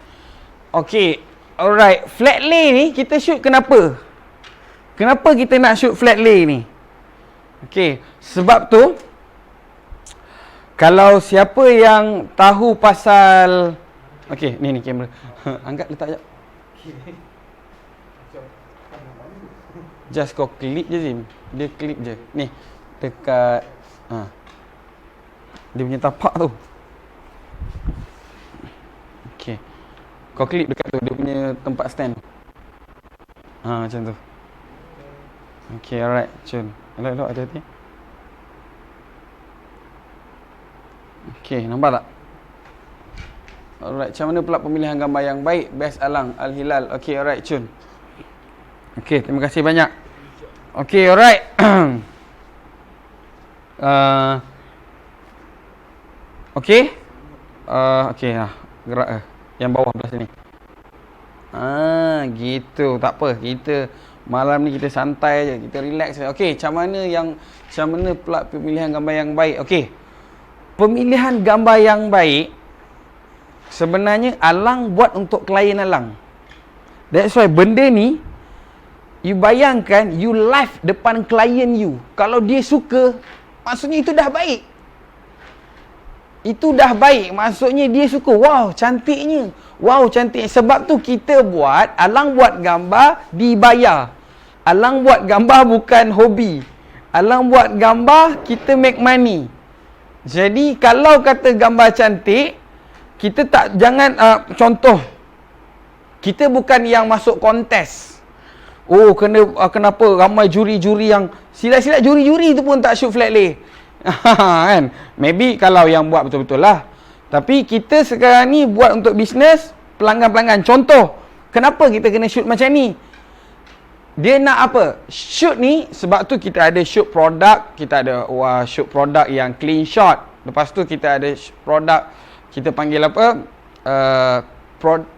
Okay, alright. Flat lay ni kita shoot kenapa? Kenapa kita nak shoot flat lay ni? Okay, sebab tu kalau siapa yang tahu pasal, okay, ni kamera. Angkat letak sekejap. Just kau klik je Zim. Dia klik je. Ni dekat dia punya tapak tu. Okay, kau klik dekat tu, dia punya tempat stand. Macam tu. Okay, alright, Cun. Elok-elok, hati-hati. Okay, nampak tak? Alright, macam mana pula pemilihan gambar yang baik? Best Alang, Al-Hilal. Okay, alright, Cun. Okay, terima kasih banyak. Okay, alright. Okay. Okay, gerak yang bawah belah sini. Gitu. Tak apa. Kita malam ni kita santai je, kita relax je. Okey, macam mana pula pemilihan gambar yang baik? Okey. Pemilihan gambar yang baik sebenarnya Alang buat untuk klien Alang. That's why benda ni, you bayangkan you live depan klien you. Kalau dia suka, maksudnya itu dah baik. Itu dah baik. Maksudnya dia suka. Wow, cantiknya. Wow, cantik. Sebab tu kita buat, Alang buat gambar dibayar. Alang buat gambar bukan hobi. Alang buat gambar, kita make money. Jadi kalau kata gambar cantik, kita tak, jangan contoh, kita bukan yang masuk kontes. Oh, kenapa ramai juri-juri yang silat-silat, juri-juri tu pun tak shoot flat lay. Kan? Maybe kalau yang buat betul-betul lah. Tapi kita sekarang ni buat untuk bisnes, pelanggan-pelanggan. Contoh, kenapa kita kena shoot macam ni? Dia nak apa? Shoot ni, sebab tu kita ada shoot produk, kita ada shoot produk yang clean shot. Lepas tu kita ada produk, kita panggil apa?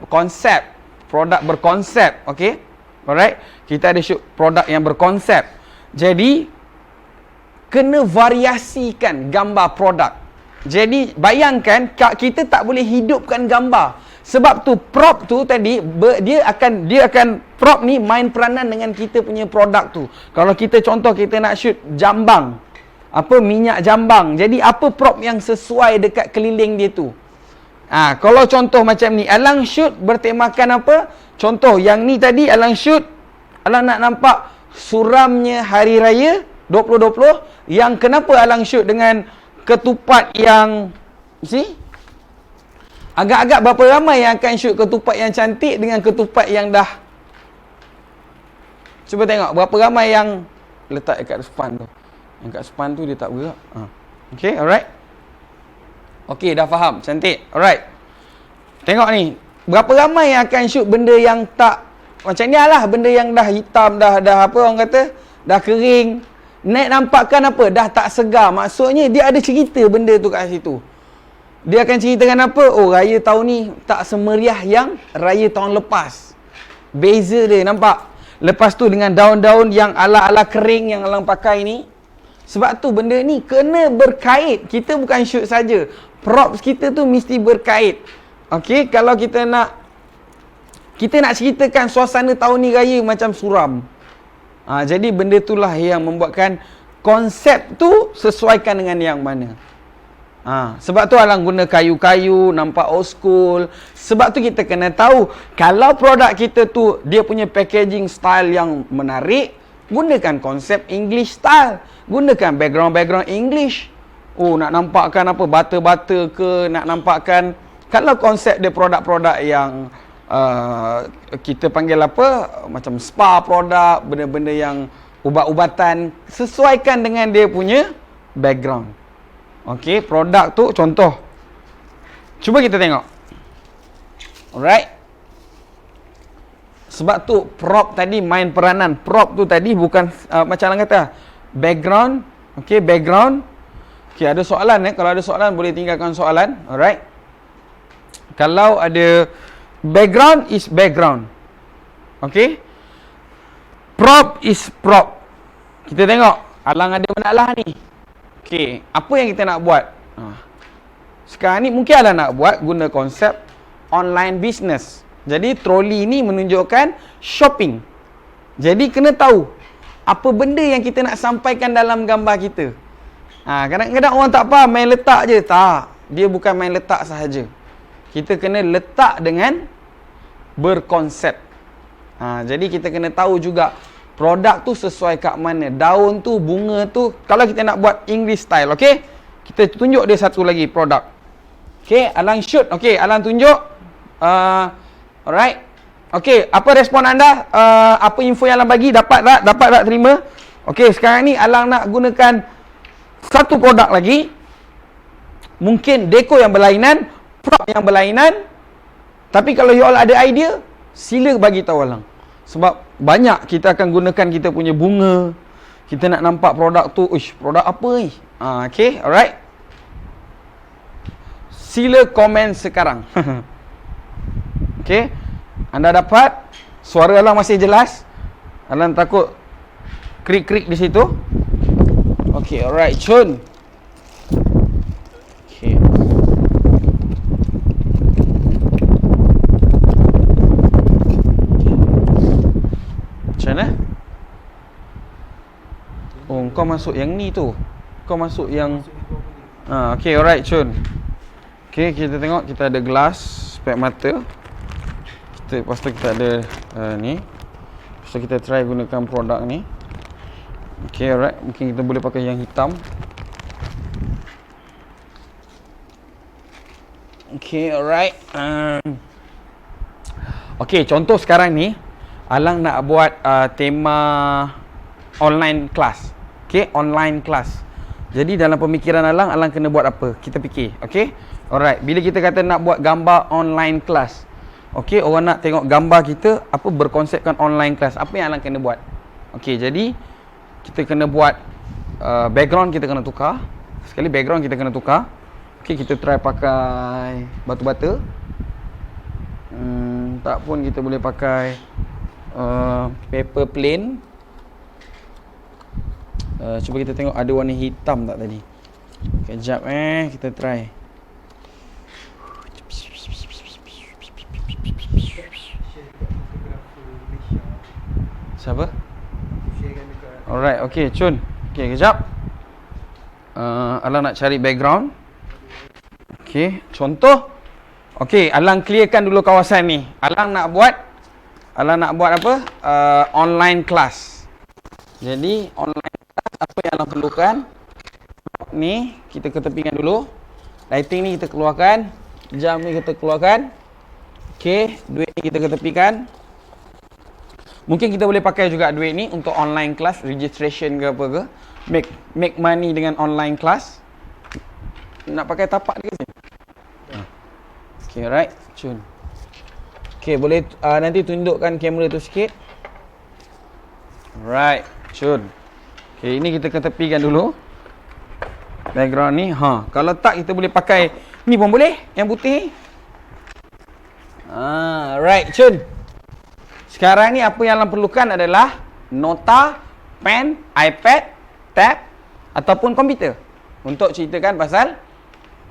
Konsep. Produk berkonsep. Okay? Alright? Kita ada shoot produk yang berkonsep. Jadi, kena variasikan gambar produk. Jadi, bayangkan, kita tak boleh hidupkan gambar. Sebab tu prop tu tadi dia akan prop ni main peranan dengan kita punya produk tu. Kalau kita contoh kita nak shoot jambang, apa minyak jambang. Jadi apa prop yang sesuai dekat keliling dia tu. Kalau contoh macam ni, Alang shoot bertemakan apa? Contoh yang ni tadi Alang shoot, Alang nak nampak suramnya hari raya 2020. Yang kenapa Alang shoot dengan ketupat yang agak-agak berapa ramai yang akan shoot ketupat yang cantik dengan ketupat yang dah, cuba tengok berapa ramai yang letak dekat span tu. Yang kat span tu dia tak bergerak. Okay, alright. Okay, dah faham. Cantik. Alright. Tengok ni. Berapa ramai yang akan shoot benda yang tak macam ni lah, benda yang dah hitam, dah apa orang kata, dah kering. Nampakkan apa? Dah tak segar. Maksudnya dia ada cerita benda tu kat situ. Dia akan ceritakan apa? Oh, raya tahun ni tak semeriah yang raya tahun lepas. Beza dia, nampak? Lepas tu dengan daun-daun yang ala-ala kering yang Alang pakai ni. Sebab tu benda ni kena berkait. Kita bukan shoot saja. Props kita tu mesti berkait. Okey, kalau kita nak ceritakan suasana tahun ni raya macam suram. Jadi benda itulah yang membuatkan konsep tu sesuaikan dengan yang mana. Sebab tu Alang guna kayu-kayu, nampak old school. Sebab tu kita kena tahu, kalau produk kita tu dia punya packaging style yang menarik, gunakan konsep English style. Gunakan background English. Oh, nak nampakkan apa, bata-bata ke, nak nampakkan, kalau konsep dia produk-produk yang kita panggil apa, macam spa produk, benda-benda yang ubat-ubatan, sesuaikan dengan dia punya background. Okey, produk tu contoh. Cuba kita tengok. Alright. Sebab tu prop tadi main peranan. Prop tu tadi bukan macam orang kata background. Okey, background. Okey, ada soalan kalau ada soalan boleh tinggalkan soalan. Alright. Kalau ada background is background. Okey. Prop is prop. Kita tengok Alang ada masalah ni. Okey, apa yang kita nak buat? Sekarang ni mungkin Alang nak buat guna konsep online business. Jadi troli ni menunjukkan shopping. Jadi kena tahu apa benda yang kita nak sampaikan dalam gambar kita. Kadang-kadang orang tak faham, main letak je. Tak, dia bukan main letak sahaja. Kita kena letak dengan berkonsep. Jadi kita kena tahu juga produk tu sesuai kat mana. Daun tu, bunga tu. Kalau kita nak buat English style, okey? Kita tunjuk dia satu lagi produk. Okey, Alang shoot. Okey, Alang tunjuk. Alright. Okey, apa respon anda? Apa info yang Alang bagi? Dapat tak terima? Okey, sekarang ni Alang nak gunakan satu produk lagi. Mungkin deko yang berlainan, prop yang berlainan. Tapi kalau you all ada idea, sila bagi tahu Alang. Sebab banyak kita akan gunakan kita punya bunga. Kita nak nampak produk tu, produk apa ni? Okay, alright. Sila komen sekarang. Okay, anda dapat? Suara Alang masih jelas? Alang takut krik-krik di situ? Okay, alright, Chun. Okay. kau masuk yang ni tu. Kau masuk yang Masuk di bawah ni. okay, alright Chun. Okay, kita tengok kita ada glass spek mata. Lepas tu kita ada ni. Lepas tu kita try gunakan produk ni. Okay, alright. Mungkin kita boleh pakai yang hitam. Okay, alright. Okay, contoh sekarang ni Alang nak buat tema online class. Okay, online class. Jadi dalam pemikiran Alang kena buat apa? Kita fikir. Okay, alright. Bila kita kata nak buat gambar online class, okay, orang nak tengok gambar kita, apa berkonsepkan online class, apa yang Alang kena buat? Okay, jadi kita kena buat background kita kena tukar. Sekali background kita kena tukar. Okay, kita try pakai batu bata. Tak pun kita boleh pakai paper plain. Cuba kita tengok ada warna hitam tak tadi. Kejap kita try. Siapa? Sharekan dekat. Alright, okay Chun. Okay, kejap. Alang nak cari background. Okay, contoh. Okay, Alang clearkan dulu kawasan ni. Alang nak buat apa? Online class. Jadi online class apa yang Alang perlukan? Ni kita ketepikan dulu. Lighting ni kita keluarkan. Jam ni kita keluarkan. Okay, duit ni kita ketepikan. Mungkin kita boleh pakai juga duit ni untuk online class, registration ke apa ke. Make money dengan online class. Nak pakai tapak dia ke sini? Okay, right. Chun. Okay, boleh nanti tundukkan kamera tu sikit. Right, Chun. Okay, ini kita ketepikan dulu. Background ni. Kalau tak kita boleh pakai ni pun boleh, yang putih. Right, Chun. Sekarang ni apa yang Alang perlukan adalah nota, pen, iPad, tab ataupun komputer untuk ceritakan pasal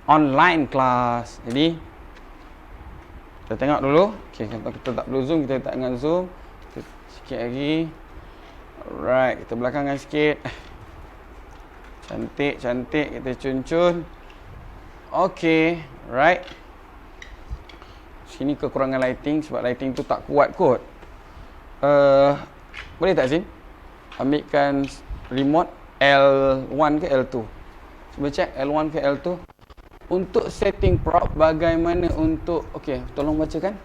online class. Jadi kita tengok dulu. Okay, kalau kita tak perlu zoom, kita letak dengan zoom. Kita sikit lagi. Alright, kita belakangkan sikit. Cantik. Kita cun-cun. Okay, right. Sini kekurangan lighting sebab lighting tu tak kuat kot. Boleh tak Zin? Ambilkan remote L1 ke L2. Cuba check L1 ke L2. Untuk setting prop bagaimana untuk okey, tolong bacakan.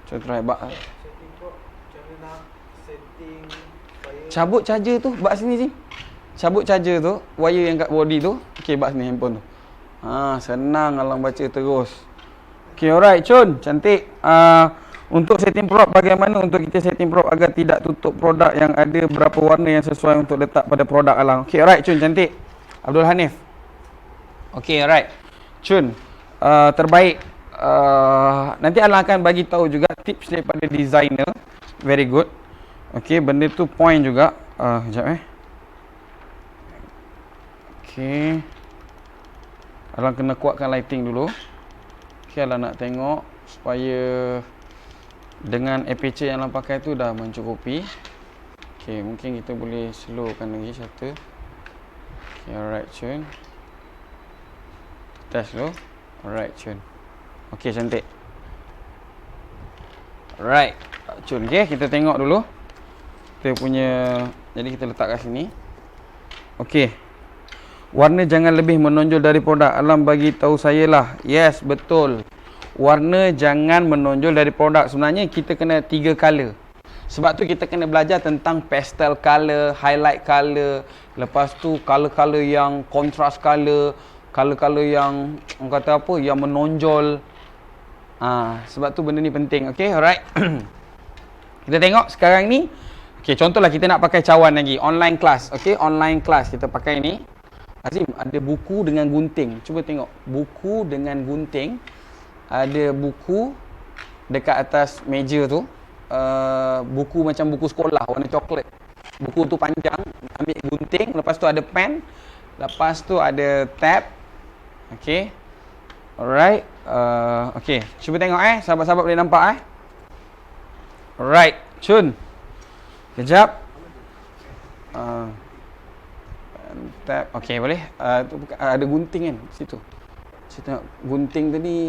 Cuba try Setting prop, cara nak setting fire. cabut charger tu, bak sini Zin. Cabut charger tu, wire yang kat body tu. Okey, bak sini handphone tu. Senang Alang baca terus. Okey, alright Chun, cantik. Untuk setting prop bagaimana untuk kita setting prop agar tidak tutup produk yang ada berapa warna yang sesuai untuk letak pada produk Alang. Okey, alright Chun, cantik. Abdul Hanif. Okay, alright. Chun, terbaik. Nanti Alang akan bagi tahu juga tips daripada designer. Very good. Okay, benda tu point juga. Sekejap Okay. Alang kena kuatkan lighting dulu. Okay, Alang nak tengok supaya dengan aperture yang Alang pakai tu dah mencukupi. Okay, mungkin kita boleh slowkan lagi shutter. Okay, alright Chun. Test dulu. Alright Chun. Okay, cantik. Alright Chun, okay, kita tengok dulu kita punya. Jadi kita letak kat sini. Okay, warna jangan lebih menonjol dari produk. Alang bagi tahu saya lah. Yes, betul. Warna jangan menonjol dari produk. Sebenarnya kita kena 3 color. Sebab tu kita kena belajar tentang pastel color, highlight color, lepas tu color-color yang contrast color, color-color yang orang kata apa, yang menonjol. Sebab tu benda ni penting. Okay, alright. Kita tengok sekarang ni. Okay, contohlah kita nak pakai cawan lagi, online class. Okay, online class kita pakai ni. Azim, ada buku dengan gunting. Cuba tengok, buku dengan gunting. Ada buku dekat atas meja tu. Buku macam buku sekolah warna coklat. Buku tu panjang, ambil gunting, lepas tu ada pen, lepas tu ada tab. Okay, alright. Okay, cuba tengok sahabat-sahabat boleh nampak Alright, Chun. Kejap. Tap. Okey, boleh. Tu ada gunting kan situ. Saya tengok gunting tadi.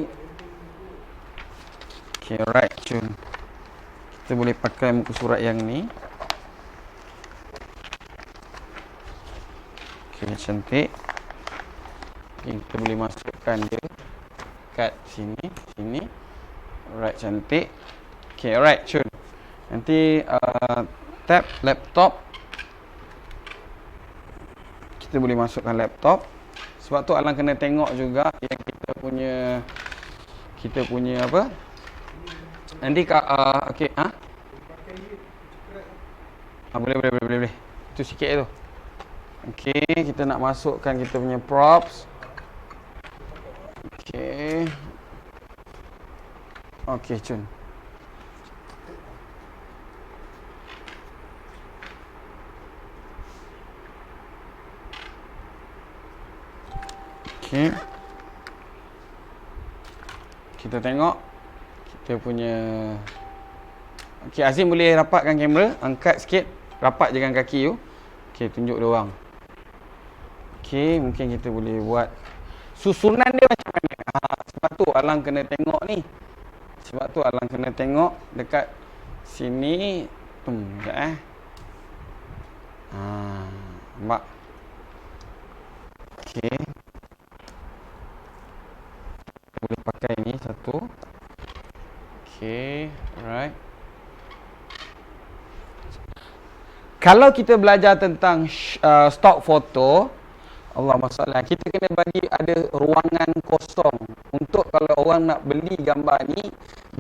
Okey, alright, Cun. Kita boleh pakai muka surat yang ni. Okey, cantik. Okay, kita boleh masukkan dia kat sini, sini. Alright, cantik. Okay, alright, Cun. Nanti tab laptop. Kita boleh masukkan laptop. Sebab tu Alang kena tengok juga yang kita punya apa? Nanti okey, boleh. Itu sikit tu. Okey, kita nak masukkan kita punya props. Okey. Okey, Cun. Okey. Kita tengok kita punya. Okey, Azim boleh rapatkan kamera, angkat sikit, rapat je kan kaki tu. Okey, tunjuk dia orang. Okey, mungkin kita boleh buat susunan dia macam mana. Sebab tu Alang kena tengok ni. Sebab tu Alang kena tengok dekat sini. Sekejap nampak. Okey. Boleh pakai ni satu. Okey, alright. Kalau kita belajar tentang stock foto, Allah masalah, kita kena bagi ada ruangan kosong untuk kalau orang nak beli gambar ni,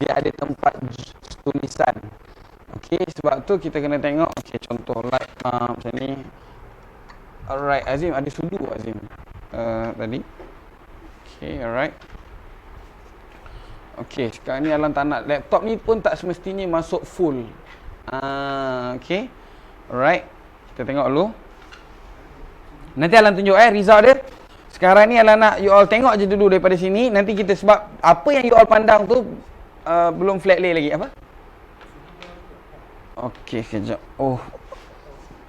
dia ada tempat tulisan. Okey, sebab tu kita kena tengok. Okey, contoh like macam ni. Alright, Azim ada sudu Azim tadi. Okey, alright. Okey, sekarang ni Alang tak nak laptop ni pun tak semestinya masuk full. Okey. Alright. Kita tengok dulu. Nanti Alang tunjuk result dia. Sekarang ni Alang nak you all tengok je dulu daripada sini. Nanti kita sebab apa yang you all pandang tu belum flat lay lagi. Apa? Okey, kejap.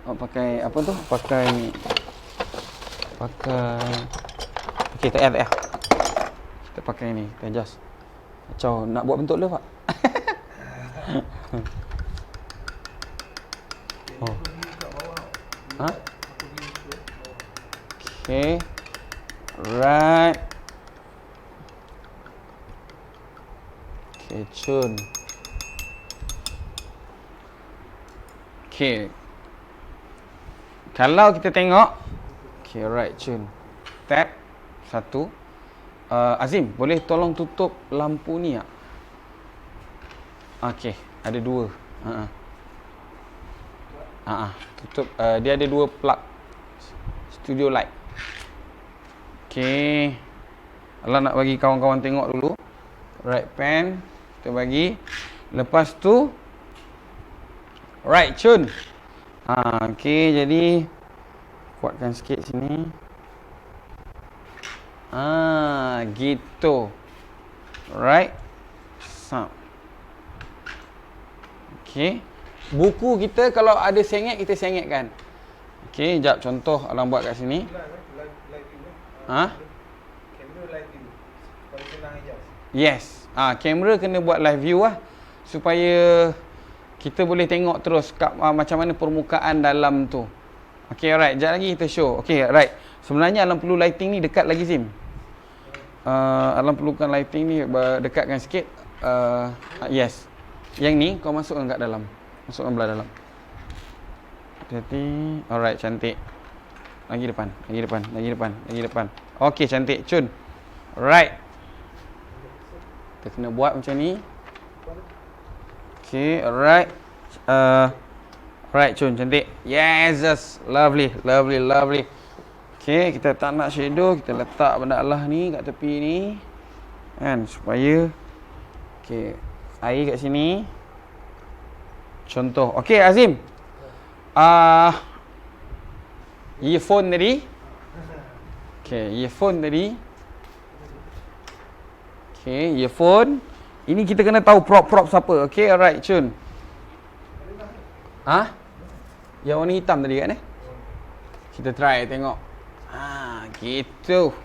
Pakai apa tu? Pakai okey, tak payah. Kita pakai ni, kita adjust. Kacau, nak buat bentuk dia, Pak. Okay. Right. Okay, Cun. Okay. Kalau kita tengok. Okay, right, Cun. Tab. Satu. Azim, boleh tolong tutup lampu ni tak? Okay, ada dua. Tutup. Dia ada dua plug studio light. Okay. Alah nak bagi kawan-kawan tengok dulu. Right pen. Kita bagi. Lepas tu. Right, Cun. Okay, jadi. Kuatkan sikit sini. Gitu. Right. Okay. Buku kita kalau ada sengit, kita sengitkan. Okay, jap contoh Alang buat kat sini. Kamera live view. Supaya senang adjust. Yes. Kamera kena buat live view lah. Supaya kita boleh tengok terus macam mana permukaan dalam tu. Okay, alright. Sekejap lagi kita show. Okay, right. Sebenarnya Alang perlu lighting ni dekat lagi, Zim. Alang perlukan lighting ni dekatkan sikit. Yes. Yang ni kau masukkan kat dalam. Masukkan belah dalam. Hati-hati. Alright, cantik. Lagi depan. Okey, cantik. Cun. Alright. Kita kena buat macam ni. Okey, alright. Alright, Cun, cantik. Yes. Lovely. Okey, kita tak nak shadow, kita letak benda Allah ni kat tepi ni. Kan, supaya okey, air kat sini. Contoh. Okey, Azim. Earphone tadi. Okey, earphone tadi. Okey, earphone. Ini kita kena tahu prop siapa. Okey, alright, Cun. Yang warna hitam tadi kan Kita try tengok. Gitu.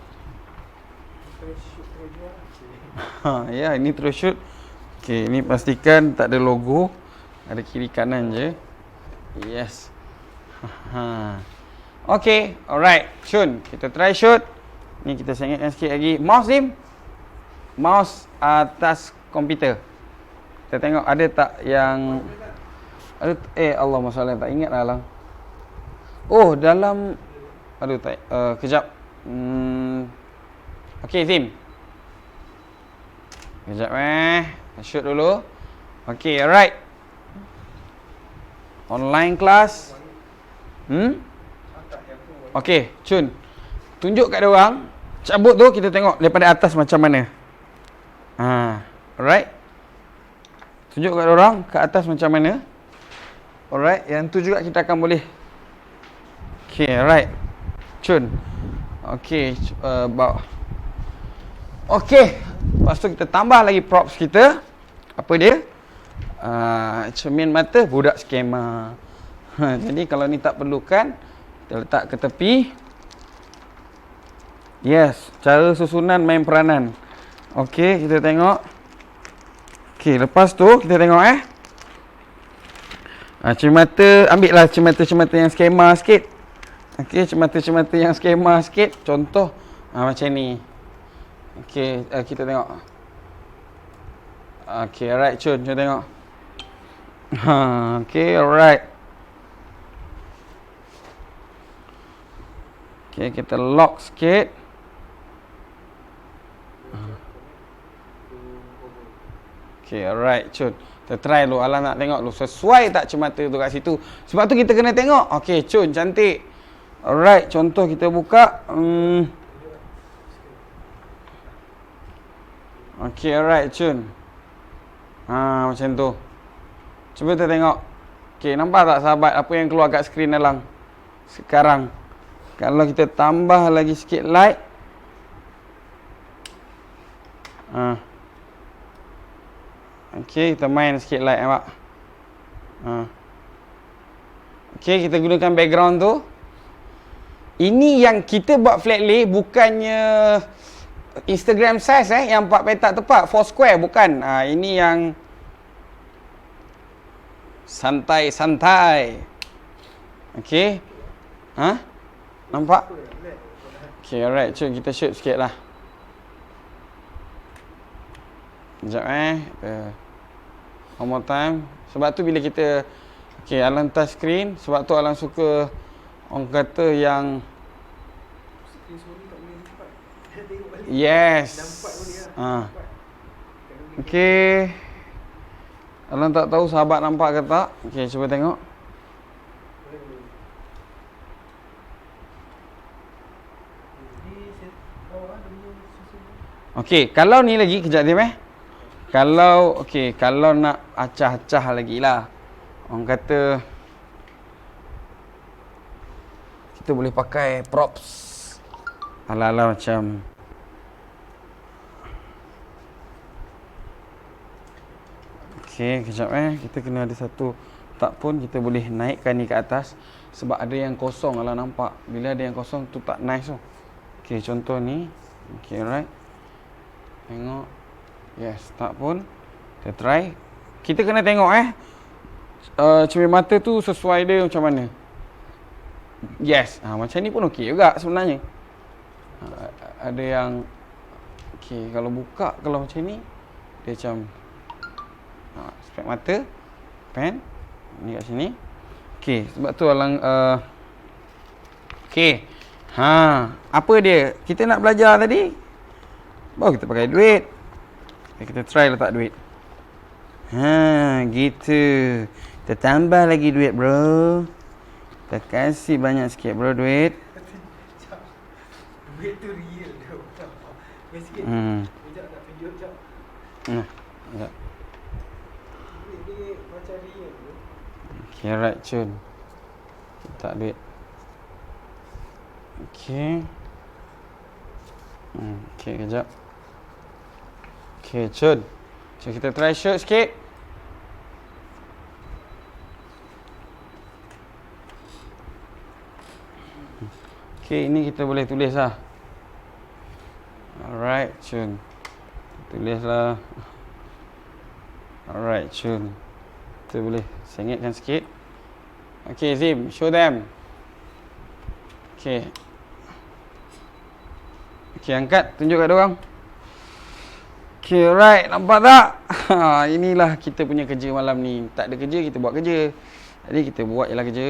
Ya, ini terus shoot. Okey, ini pastikan tak ada logo. Ada kiri kanan je. Yes. Okey, alright. Shun, kita try shoot. Ni kita sengitkan sikit lagi. Mouse ni. Mouse atas komputer. Kita tengok ada tak yang ada Allah masalah tak ingat lah lang. Oh, dalam aduh tak kejap. Okey, Zim. Kejap shoot dulu. Okey, alright. Online class. Okey, Chun. Tunjuk kat dia orang. Cabut tu kita tengok daripada atas macam mana. Alright. Tunjuk kat dia orang kat atas macam mana. Alright, yang tu juga kita akan boleh. Okey, alright. Chun. Okey, bawa. Okey. Lepas tu kita tambah lagi props kita. Apa dia? Cermin mata budak skema. Jadi kalau ni tak perlukan, kita letak ke tepi. Yes, cara susunan main peranan. Okey, kita tengok. Okey, lepas tu kita tengok cermin mata, ambil lah cermin mata yang skema sikit. Okey, cermin mata yang skema sikit. Contoh macam ni. Okey, kita tengok. Okey, alright, Chun tengok. Okey, alright. Okey, kita lock sikit. Okey, alright, Chun. Kita try dulu. Alang nak tengok dulu sesuai tak cermata tu kat situ. Sebab tu kita kena tengok. Okey, Chun, cantik. Alright, contoh kita buka. Okey, alright, Chun. Macam tu. Cuba kita tengok. Okey, nampak tak sahabat apa yang keluar kat skrin Alang sekarang? Kalau kita tambah lagi sikit light. Okey, kita main sikit light nampak. Okey, kita gunakan background tu. Ini yang kita buat flat lay bukannya Instagram size yang 4 petak tepat, 4 square bukan. Ini yang santai-santai. Okey. Nampak? Okey, alright. Cuk, kita shoot sikit lah. Sekejap one more time. Sebab tu bila kita Alang touch screen. Sebab tu Alang suka orang kata yang yes. Okey. Alang tak tahu sahabat nampak ke tak. Okey, cuba tengok. Okey, kalau ni lagi kejap dia Kalau kalau nak acah-acah lagi lah. Orang kata kita boleh pakai props. Ala-ala macam okey, kejap kita kena ada satu tak pun kita boleh naikkan ni ke atas sebab ada yang kosong kalau nampak. Bila ada yang kosong tu tak nice tu. Okey, contoh ni. Okey, alright. Tengok. Yes, tak pun. Kita try. Kita kena tengok cermin mata tu sesuai dia macam mana. Yes, macam ni pun okey juga sebenarnya. Ada yang okey, kalau buka kalau macam ni dia macam spek mata pen ni kat sini. Okey, sebab tu Alang okey. Apa dia? Kita nak belajar tadi. Baru kita pakai duit. Kita try letak duit. Gitu. Kita tambah lagi duit, bro. Kita kasih banyak sikit, bro, duit. Duit tu real dah. Wait sikit. Sekejap nak tunjuk sekejap. Sekejap. Duit dia macam real tu. Okay, alright, Chun. Letak duit. Okay. Okay, kejap. Okay, Chun. So, kita try shoot sikit. Okey, ini kita boleh tulis lah. Alright, Chun. Tulislah. Alright, Chun. Kita boleh sengitkan sikit. Okey, Zim, show them. Okey. Okey, angkat, tunjuk kat diorang. Okey, alright, nampak tak? Inilah kita punya kerja malam ni. Tak ada kerja, kita buat kerja. Jadi kita buat je lah kerja.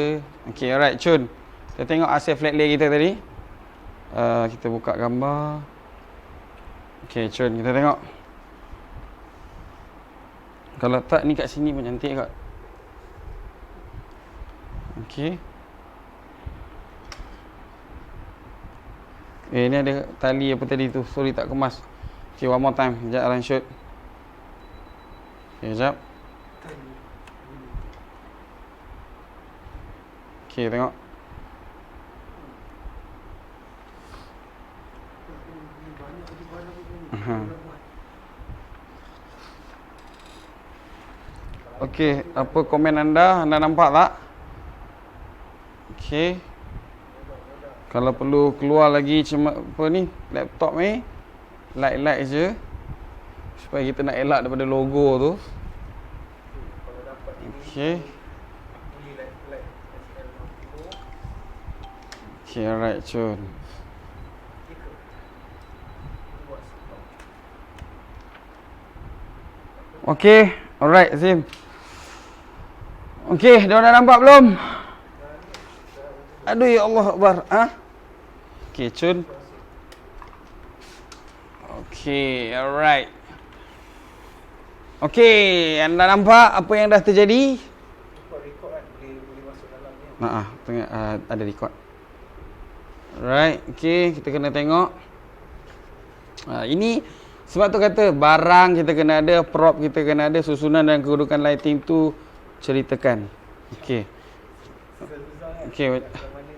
Okey, alright, Chun. Kita tengok hasil flat lay kita tadi. Kita buka gambar. Okey, Chun, kita tengok. Kalau tak ni kat sini pun cantik kot. Okey. Ni ada tali apa tadi tu. Sorry tak kemas. Okey, one more time. Sekejap Alan shoot. Okey, sekejap. Okey, tengok. Okey, apa komen anda? Anda nampak tak? Okey. Kalau perlu keluar lagi cuma apa ni, laptop ni, light je. Supaya kita nak elak daripada logo tu. Okey. Okey, alright, Chun. Okey, alright, Zim. Okey, dah nampak belum? Aduh, ya Allah Akbar. Okey, Chun. Okey, alright. Okey, anda nampak apa yang dah terjadi? Record kan, boleh masuk dalam ni. Tengok ada record. Alright, okey, kita kena tengok. Ini sebab tu kata barang kita kena ada, prop kita kena ada, susunan dan kedudukan lighting tu ceritakan. Okey. Okey. Mana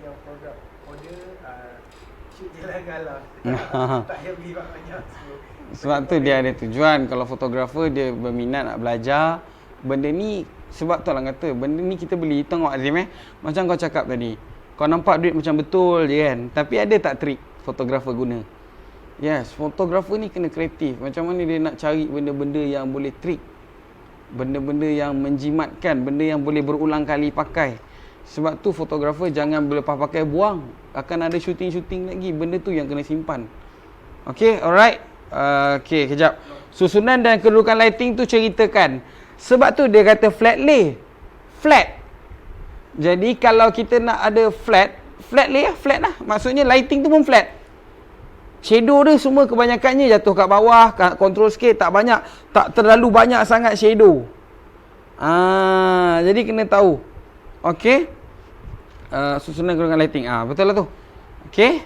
yang produk order shoot je lah galah. Tak payah beli banyak. Sebab tu dia ada tujuan. Kalau fotografer dia berminat nak belajar benda ni, sebab tu lah kata benda ni kita beli. Tengok Azim macam kau cakap tadi, kau nampak duit macam betul je kan, tapi ada tak trik fotografer guna? Yes, fotografer ni kena kreatif. Macam mana dia nak cari benda-benda yang boleh trik, benda-benda yang menjimatkan, benda yang boleh berulang kali pakai. Sebab tu fotografer jangan berlepas pakai buang. Akan ada shooting-shooting lagi. Benda tu yang kena simpan. Okay, alright. Okay, kejap. Susunan dan kedudukan lighting tu ceritakan. Sebab tu dia kata flat lay. Flat. Jadi kalau kita nak ada flat lay lah, flat lah. Maksudnya lighting tu pun flat. Shadow dia semua kebanyakannya jatuh kat bawah, control scale tak banyak, tak terlalu banyak sangat shadow. Jadi kena tahu. Okey. Susunan kedudukan lighting. Betul lah tu. Okey.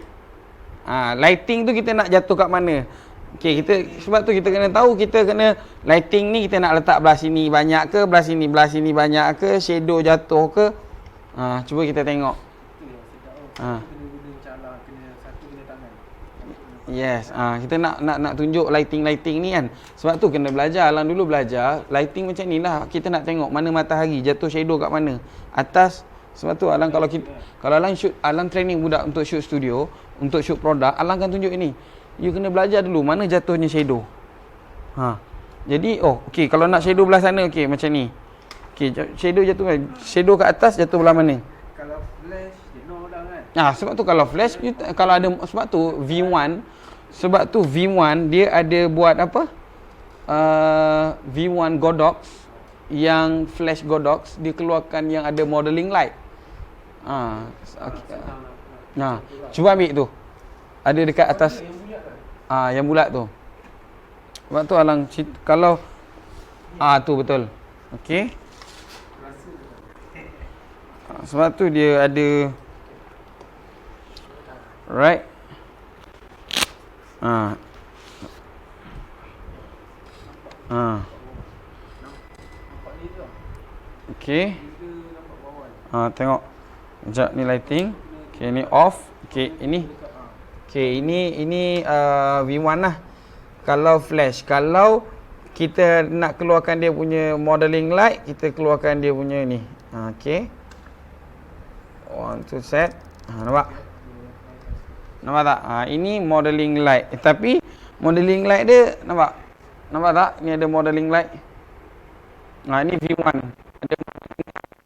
Lighting tu kita nak jatuh kat mana? Okey, sebab tu kita kena tahu, kita kena lighting ni kita nak letak belah sini banyak ke, belah sini banyak ke, shadow jatuh ke. Cuba kita tengok. Yes, kita nak tunjuk lighting ni kan. Sebab tu kena belajar. Alang dulu belajar lighting macam ni lah. Kita nak tengok mana matahari jatuh shadow kat mana, atas. Sebab tu Alang kalau Alang training budak untuk shoot studio, untuk shoot produk, Alang kan tunjuk ini. You kena belajar dulu mana jatuhnya shadow. Jadi okey, kalau nak shadow belah sana, okey macam ni. Okey, shadow kat atas jatuh belah mana? Kalau flash dia no dah kan. Sebab tu kalau flash kalau ada, sebab tu V1 dia ada buat apa? V1 Godox, yang flash Godox dia keluarkan yang ada modeling light. Cuba ambil tu. Ada dekat atas. Yang bulat tu. Sebab tu Alang kalau tu betul. Okey. Sebab tu dia ada, right. Okey. Tengok. Sekejap ni lighting. Okey, ni off. Okey, ini. Okey, ini V1 lah. Kalau flash, kalau kita nak keluarkan dia punya modeling light, kita keluarkan dia punya ni. Okey. 1 2 set. Nampak? Nampak tak? Ini modeling light. Tapi modeling light dia nampak? Nampak tak? Ni ada modeling light. Ini V1. Ada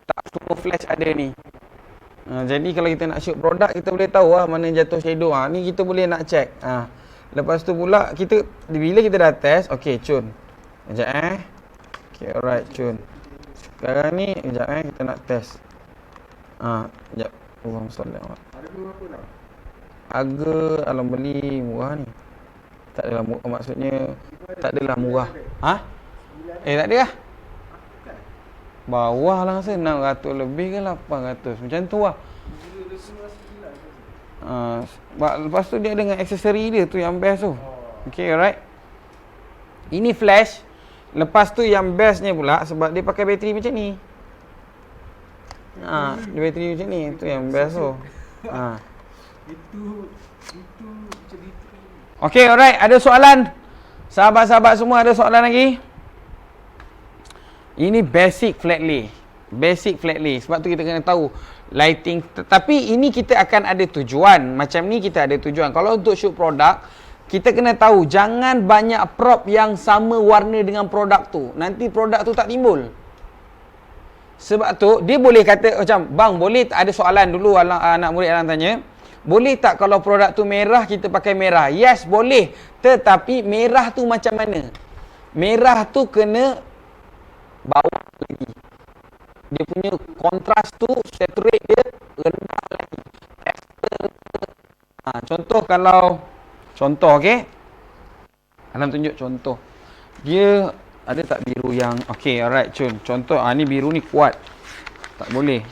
tak semua flash ada ni. Jadi kalau kita nak shoot produk, kita boleh tahu mana jatuh shadow. Ni kita boleh nak check. Lepas tu pula kita bila kita dah test, okey cun. Sekejap okey, alright cun. Sekarang ni sekejap kita nak test. Sekejap. Allahumma salli alaihi. Ada berapa dah? Harga alam beli murah ni. Tak adalah murah, maksudnya tak adalah murah. Tak ada lah. Bawah lah rasa 600 lebih ke 800. Macam tu lah. Lepas tu dia dengan aksesori dia tu yang best tu. Okay, alright. Ini flash. Lepas tu yang bestnya pula sebab dia pakai bateri macam ni. Dia bateri macam ni. Tu yang best tu. Itu cerita. Okay, alright. Ada soalan? Sahabat-sahabat semua ada soalan lagi? Ini basic flat lay. Basic flat lay. Sebab tu kita kena tahu lighting. Tapi ini kita akan ada tujuan. Macam ni kita ada tujuan. Kalau untuk shoot produk, kita kena tahu jangan banyak prop yang sama warna dengan produk tu. Nanti produk tu tak timbul. Sebab tu dia boleh kata macam, bang boleh tak, ada soalan dulu anak murid Alang tanya. Boleh tak kalau produk tu merah kita pakai merah? Yes, boleh. Tetapi merah tu macam mana? Merah tu kena bawah lagi. Dia punya kontras tu, saturate dia rendah lagi. Contoh okey. Alam tunjuk contoh. Dia ada tak biru yang okey, alright cun. Contoh ni biru ni kuat. Tak boleh.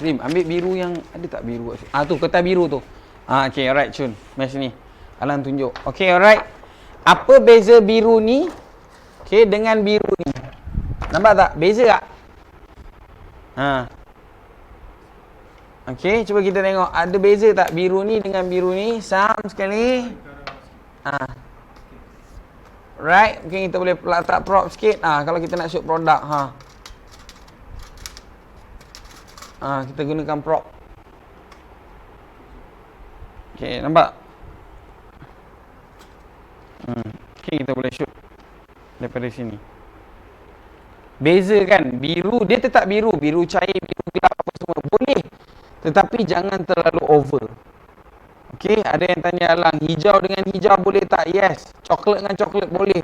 Rim, ambil biru yang ada tak biru? Tu kertas biru tu. Okey, alright cun. Mari sini. Alam tunjuk. Okey, alright. Apa beza biru ni dengan biru ni? Nampak tak? Beza tak? Okey, cuba kita tengok ada beza tak biru ni dengan biru ni? Sama sekali. Right, mungkin kita boleh letak prop sikit. Kalau kita nak shoot produk, kita gunakan prop. Okey, nampak? Okay, kita boleh shoot daripada sini. Beza kan? Biru, dia tetap biru. Biru cair, biru gelap apa semua. Boleh. Tetapi jangan terlalu over. Okey, ada yang tanya Alang, hijau dengan hijau boleh tak? Yes. Coklat dengan coklat boleh.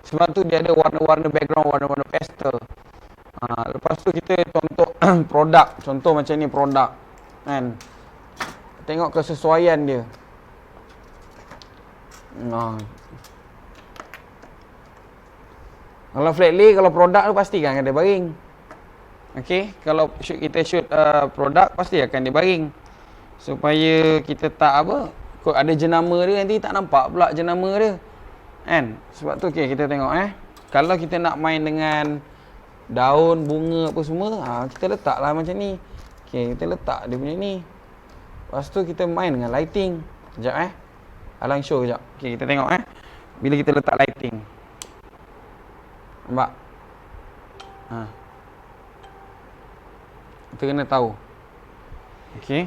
Sebab tu dia ada warna-warna background, warna-warna pastel. Lepas tu kita contoh produk. Contoh macam ni produk. Kan? Tengok kesesuaian dia. Kalau flat lay, kalau produk tu pasti kan ada baring. Okey, kalau kita shoot produk pasti akan dia baring. Supaya kita tak kod ada jenama dia nanti tak nampak pula jenama dia. Kan? Sebab tu okey kita tengok kalau kita nak main dengan daun, bunga apa semua, kita letaklah macam ni. Okey, kita letak dia punya ni. Lepas tu kita main dengan lighting. Sekejap Alang show sekejap. Okey, kita tengok bila kita letak lighting. Nampak? Kita kena tahu. Okey.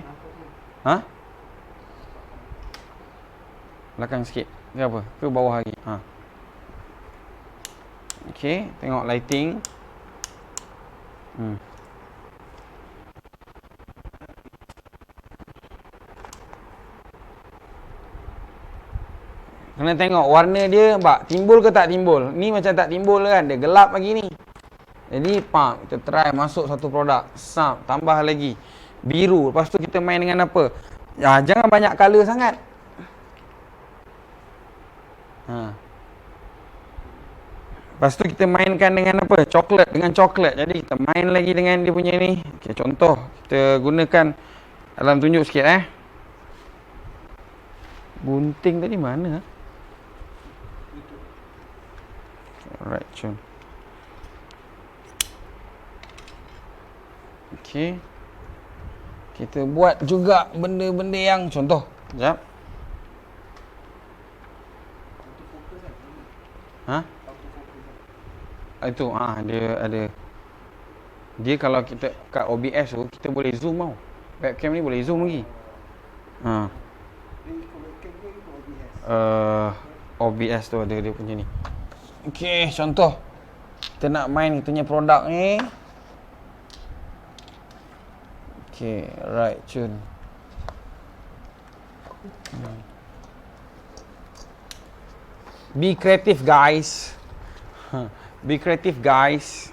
Belakang sikit. Ke apa? Ke bawah lagi? Okey, tengok lighting. Kena tengok warna dia, nampak? Timbul ke tak timbul? Ni macam tak timbul kan? Dia gelap lagi ni. Jadi, kita try masuk satu produk. Tambah lagi. Biru. Lepas tu kita main dengan apa? Jangan banyak colour sangat. Lepas tu kita mainkan dengan apa? Coklat. Dengan coklat. Jadi, kita main lagi dengan dia punya ni. Okay, contoh. Kita gunakan Alam tunjuk sikit Gunting tadi mana? Alright, cun. Okey. Kita buat juga benda-benda yang contoh. Sekejap. Itu dia ada. Dia kalau kita kat OBS tu kita boleh zoom tau. Webcam ni boleh zoom lagi. Ha. OBS tu ada dia punya ni. Okey, contoh. Kita nak main kita punya produk ni. Okey, right tune. Be creative guys. Be creative guys.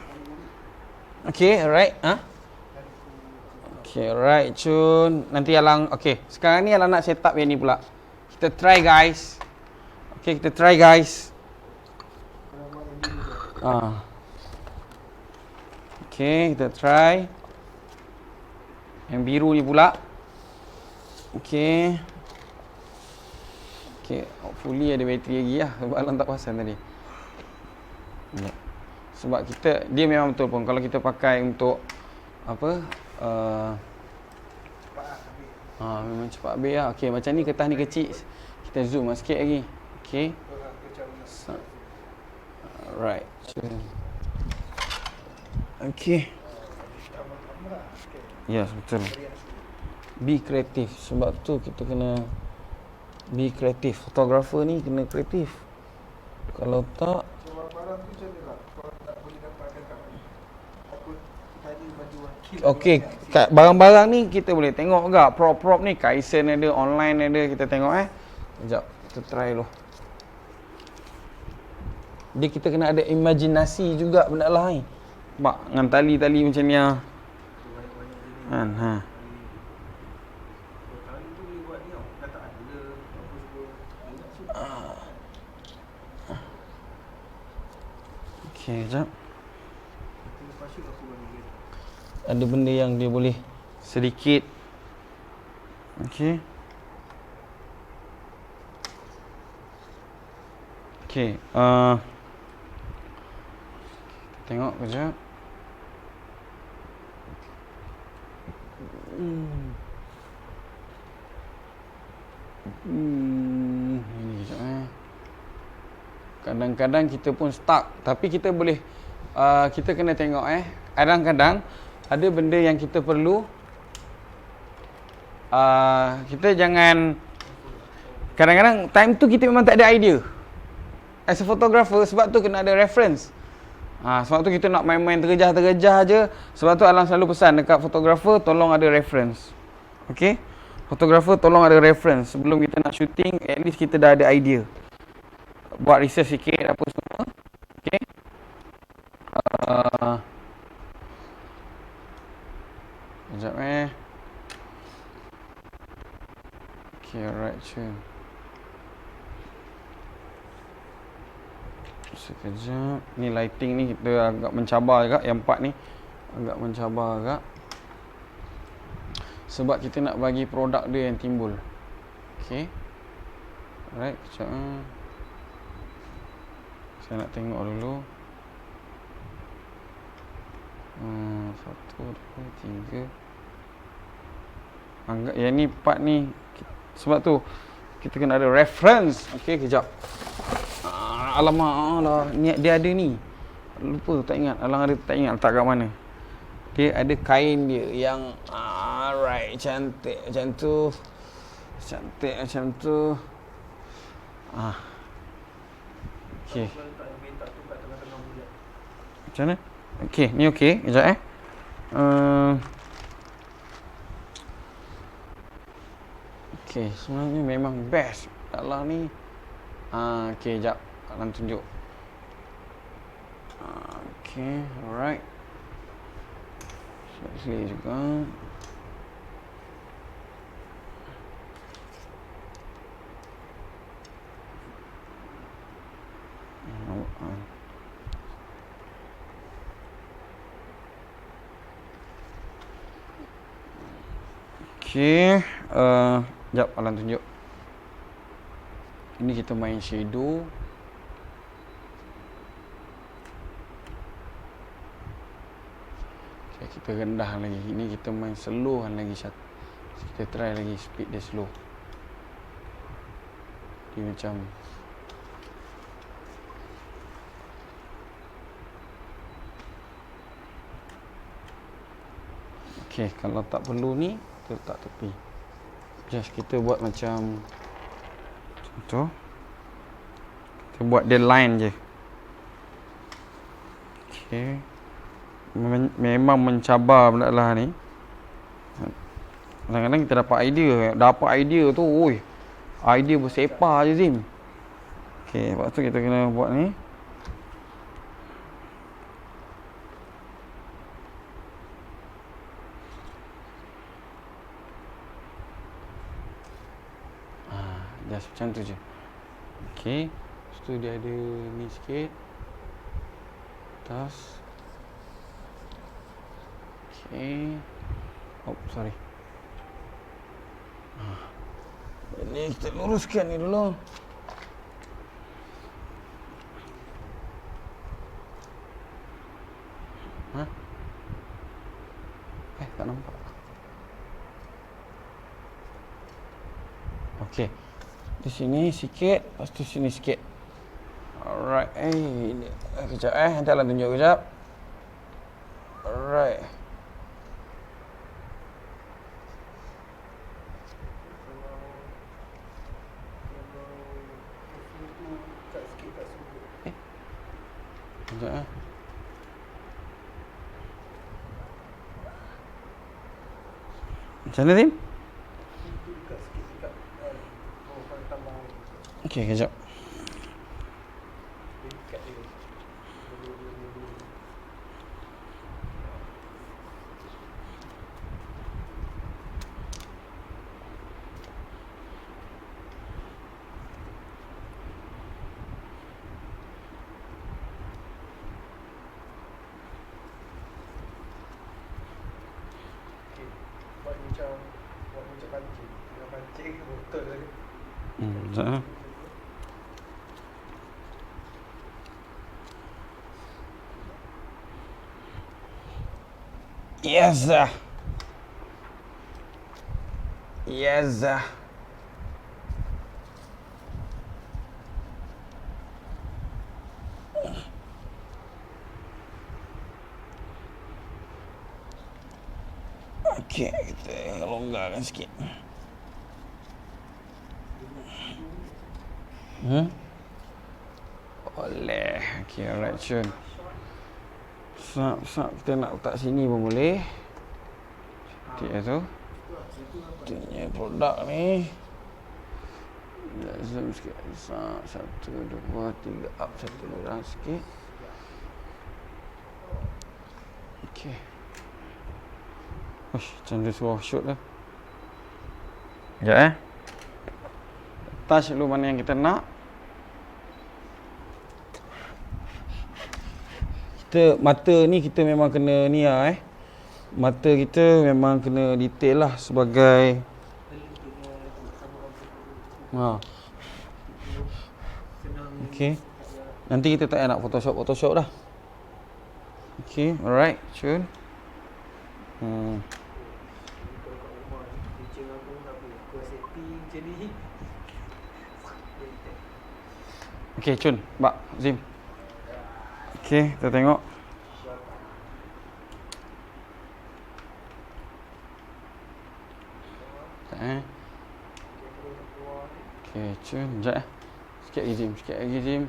Okay, alright. Okay, alright Chun. Nanti Alang, okay. Sekarang ni Alang nak set up yang ni pula. Kita try guys. Okay, kita try guys. Okay, kita try. Yang biru ni pula. Okay. Okay, hopefully ada bateri lagi lah. Sebab Alang tak pasang tadi. Sebab kita, dia memang betul pun. Kalau kita pakai untuk apa, memang cepat habis lah. Okay, macam ni kertas ni kecil. Kita zoom lah sikit lagi. Okay. Alright. Okay. Yes, betul. Be kreatif. Sebab tu kita kena be kreatif. Fotografer ni kena kreatif. Kalau tak, okey, barang-barang ni kita boleh tengok juga. Prop-prop ni Kaisen ada, online ada, kita tengok Sekejap, kita try dulu. Dia kita kena ada imajinasi juga benda lah ni. Nampak dengan tali-tali macam ni kan, Okey, sekejap. Ada benda yang dia boleh sedikit. Okey. Okey, tengok kejap. Ini kejap Kadang-kadang kita pun stuck, tapi kita boleh kita kena tengok kadang-kadang ada benda yang kita perlu kita jangan, kadang-kadang time tu kita memang tak ada idea as a photographer, sebab tu kena ada reference. Sebab tu kita nak main-main tergejah-tergejah je. Sebab tu Alang selalu pesan dekat fotografer, tolong ada reference. Okay, fotografer tolong ada reference. Sebelum kita nak shooting, at least kita dah ada idea. Buat research sikit apa semua. Okay. Sekejap Okay, alright, sure. Sekejap. Ni lighting ni kita agak mencabar juga. Yang part ni agak mencabar agak. Sebab kita nak bagi produk dia yang timbul. Okay. Alright, sekejap. Saya nak tengok dulu. 1, 2, 3. Anggap yang ni part ni. Sebab tu kita kena ada reference. Okay, kejap. Alamak, niat dia ada ni. Lupa, tak ingat. Alang ada, tak ingat letak kat mana. Dia ada kain dia yang alright, cantik macam tu. Cantik macam tu. Okay. Macam mana? Okay, ni okay. Sekejap okay, sebenarnya memang best. Alang ni. Okay, sekejap. Alang tunjuk. Okay, alright. Sini juga. Okay, sekejap Alang tunjuk. Ini kita main shadow. Okay, kita rendah lagi. Ini kita main slowkan lagi. Kita try lagi speed dia slow. Dia macam okay, kalau tak perlu ni kita letak tepi. Just kita buat macam tu. Kita buat dia line je. Okey. Memang mencabar benda lah ni. Kadang-kadang kita dapat idea tu, oi. Idea bersepah je Zim. Okey, lepas tu kita kena buat ni. Just macam tu je. Okey. Lepas tu dia ada ni sikit. Atas. Okey. Oh, sorry. Ini kita luruskan ni dulu. Tak nampak. Okey. Di sini sikit, lepas tu sini sikit. Alright. Ini kejap nanti Alan tunjuk kejap. Alright. Kejap Macam mana Tim? Okey, kejap. Buat macam pancing. Dengan pancing botol tadi. Sekejap. Yes. Yes. Okey, kita longgarkan sikit. Boleh. Okey, alright, Chun. Sap kita nak letak sini pun boleh. Cantik tu. Cantiknya produk ni. Zoom sikit. Sap, 1, 2, 3. Up, 1, 2 sikit. Okey. Ush, macam dia suruh shoot lah. Sekejap touch dulu mana yang kita nak. Mata ni kita memang kena ni lah Mata kita memang kena detail lah sebagai Okey. Nanti kita tak nak Photoshop dah. Okey, alright, Chun. Okey, Chun, Bak, Zim. Okey, kita tengok. Okey, Chun, sekejap Sikit lagi Zim.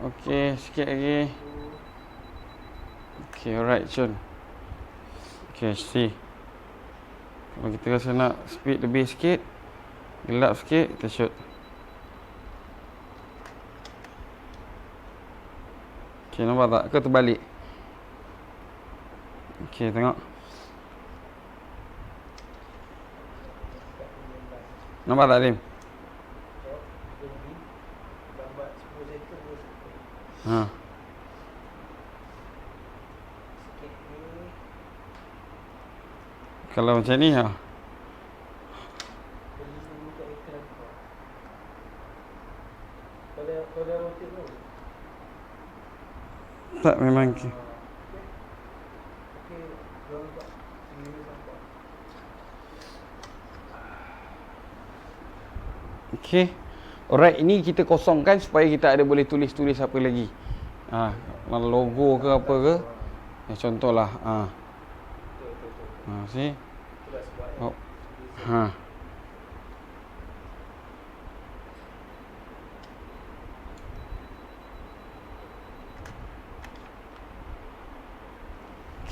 Okey, sikit lagi. Okey, alright, Chun. Okey, see. Kalau kita rasa nak speed lebih sikit, gelap sikit, kita shoot. Okey, nampak tak? Ke terbalik? Okey, tengok. Nampak tak, Lim? Kalau macam ni tak memang Okey. Alright, ini kita kosongkan supaya kita ada boleh tulis-tulis apa lagi. Logo ke apa ke. Contohlah. See. Oh.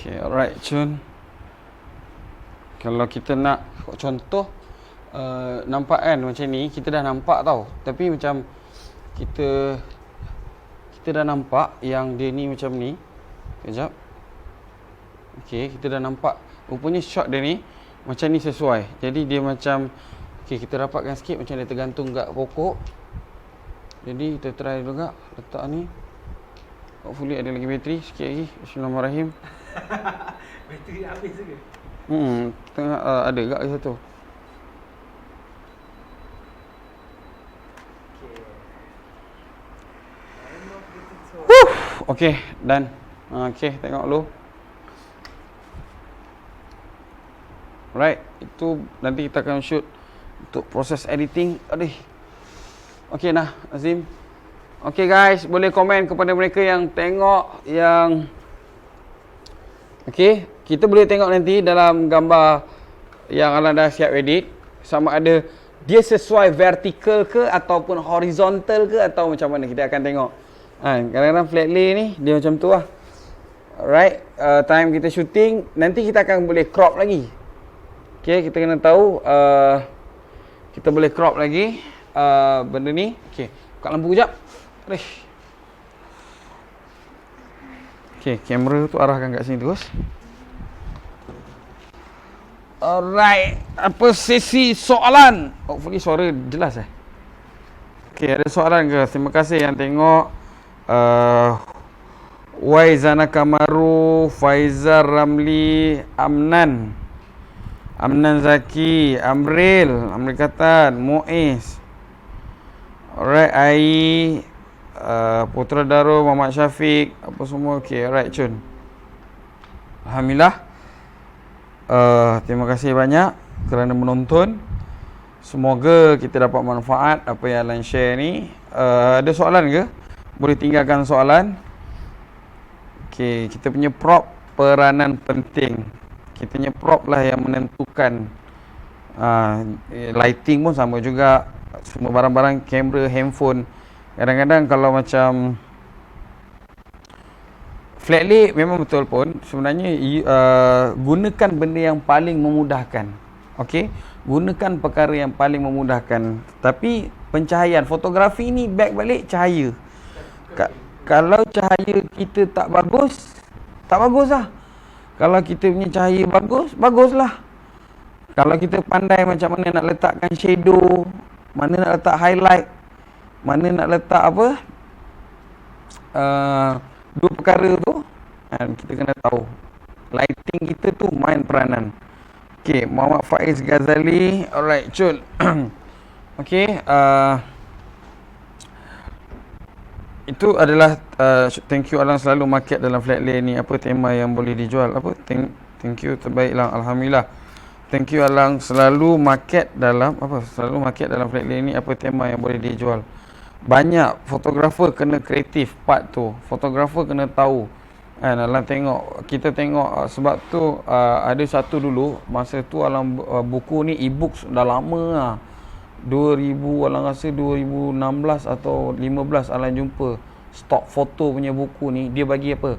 Okay, alright Chun. Kalau kita nak contoh nampak kan macam ni, kita dah nampak tau. Tapi macam kita dah nampak yang dia ni macam ni. Kejap. Okay, kita dah nampak rupanya shot dia ni macam ni sesuai. Jadi dia macam, okay, kita rapatkan sikit macam dia tergantung kat pokok. Jadi kita try juga letak ni. Hopefully ada lagi bateri sikit lagi. Bismillahirrahmanirrahim. Bateri habis ke? Tengah ada gak satu. Okay, done. Okay, tengok dulu. Right, itu nanti kita akan shoot untuk proses editing. Aduh. Okay nah, Azim. Okay guys, boleh komen kepada mereka yang tengok yang okay, kita boleh tengok nanti dalam gambar yang Alan dah siap edit sama ada dia sesuai vertical ke ataupun horizontal ke atau macam mana, kita akan tengok. Kadang-kadang flat lay ni dia macam tu lah. Alright, time kita shooting nanti kita akan boleh crop lagi. Okay, kita kena tahu kita boleh crop lagi benda ni. Okay, buka lampu kejap. Okay, kamera tu arahkan kat sini terus. Alright, apa sesi soalan? Hopefully suara jelas Okay, ada soalan ke? Terima kasih yang tengok. Waizana Kamaru, Faizal Ramli, Amnan Zaki, Amril Katan, Muiz. Alright, Ai, Putra Darul, Muhammad Syafiq, apa semua. Okay, alright Chun. Alhamdulillah. Terima kasih banyak kerana menonton. Semoga kita dapat manfaat apa yang Alan share ni. Ada soalan ke? Boleh tinggalkan soalan. Okay, kita punya prop peranan penting. Kita punya prop lah yang menentukan. Lighting pun sama juga. Semua barang-barang, kamera, handphone. Kadang-kadang kalau macam flat lay memang betul pun sebenarnya gunakan benda yang paling memudahkan. Okey, gunakan perkara yang paling memudahkan. Tapi pencahayaan fotografi ni back balik cahaya. Kalau cahaya kita tak bagus lah. Kalau kita punya cahaya bagus, baguslah. Kalau kita pandai macam mana nak letakkan shadow, mana nak letak highlight, mana nak letak apa, dua perkara tu kita kena tahu. Lighting kita tu main peranan. Okay, Muhammad Faiz Ghazali. Alright, Chul. Okay, itu adalah thank you Alang selalu market dalam flat lay ni. Apa tema yang boleh dijual? Apa? Thank you, terbaik Lang. Alhamdulillah. Thank you Alang selalu market dalam flat lay ni. Apa tema yang boleh dijual? Banyak. Fotografer kena kreatif part tu. Fotografer kena tahu. Alang tengok, kita tengok sebab tu ada satu dulu masa tu Alang buku ni e-books dah lama lah. 2000 Alang rasa 2016 atau 15 Alang jumpa stok foto punya buku ni. Dia bagi apa?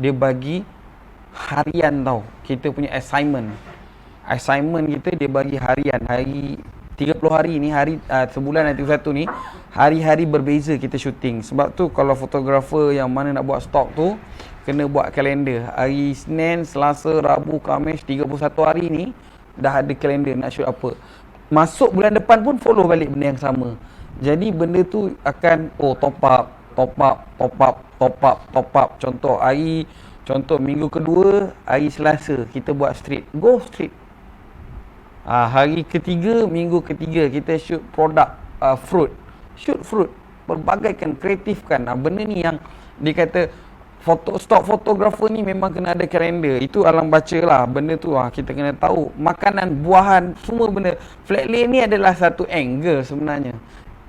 Dia bagi harian tau. Kita punya assignment kita dia bagi harian. Hari 30 hari ni, hari sebulan nanti satu ni, hari-hari berbeza kita syuting. Sebab tu kalau fotografer yang mana nak buat stok tu kena buat kalender. Hari Isnin, Selasa, Rabu, Khamis, 31 hari ni dah ada kalender nak shoot apa. Masuk bulan depan pun follow balik benda yang sama. Jadi benda tu akan top up. Contoh minggu kedua, hari Selasa kita buat street. Go street. Hari ketiga, minggu ketiga kita shoot produk fruit. Shoot fruit. Berbagaikan, kreatifkan. Benda ni yang dikata stok fotografer ni memang kena ada kalender. Itu Alang baca lah benda tu kita kena tahu. Makanan, buahan, semua benda. Flat lay ni adalah satu angle sebenarnya.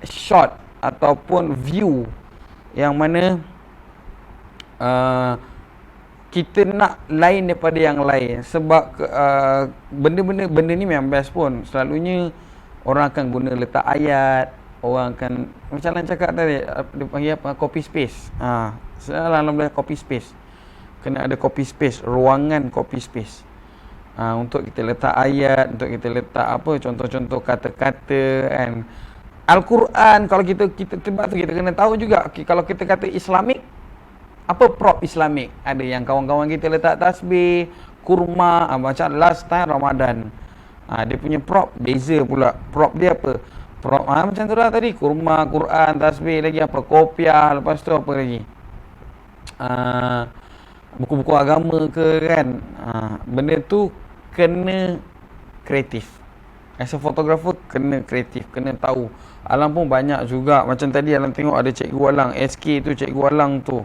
Shot ataupun view yang mana kita nak lain daripada yang lain. Sebab benda ni memang best pun. Selalunya orang akan guna letak ayat. Orang akan, macam Alang cakap tadi, dia panggil apa? Copy space. Alhamdulillah copy space. kena ada copy space, ruangan copy space. Untuk kita letak ayat, untuk kita letak apa, contoh-contoh kata-kata kan. Al-Quran, kalau kita sebab tu kita kena tahu juga, kalau kita kata Islamik, apa prop Islamik? Ada yang kawan-kawan kita letak tasbih, kurma, macam last time Ramadan. Dia punya prop beza pula. Prop dia apa? Prop macam tu lah tadi, kurma, Quran, tasbih, lagi apa? Kopiah, lepas tu apa lagi? Buku-buku agama ke kan. Benda tu kena kreatif. As a photographer kena kreatif, kena tahu. Alang pun banyak juga. Macam tadi Alang tengok ada Cikgu Alang, SK tu Cikgu Alang tu.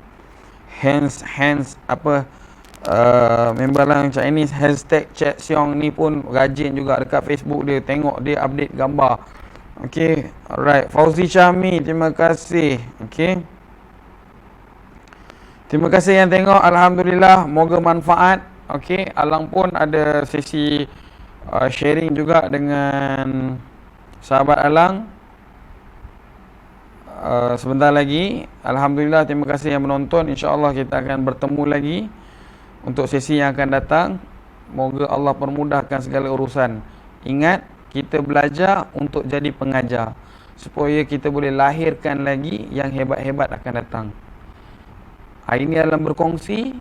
Hands apa, member Alang Chinese, hashtag Chat Siong ni pun rajin juga dekat Facebook dia. Tengok dia update gambar. Okay, alright. Fauzi Syahmi, terima kasih. Okay, terima kasih yang tengok. Alhamdulillah, moga manfaat. Okay, Alang pun ada sesi sharing juga dengan sahabat Alang sebentar lagi. Alhamdulillah, terima kasih yang menonton. InsyaAllah kita akan bertemu lagi untuk sesi yang akan datang. Moga Allah permudahkan segala urusan. Ingat, kita belajar untuk jadi pengajar, supaya kita boleh lahirkan lagi yang hebat-hebat akan datang. Hari ini Alang berkongsi,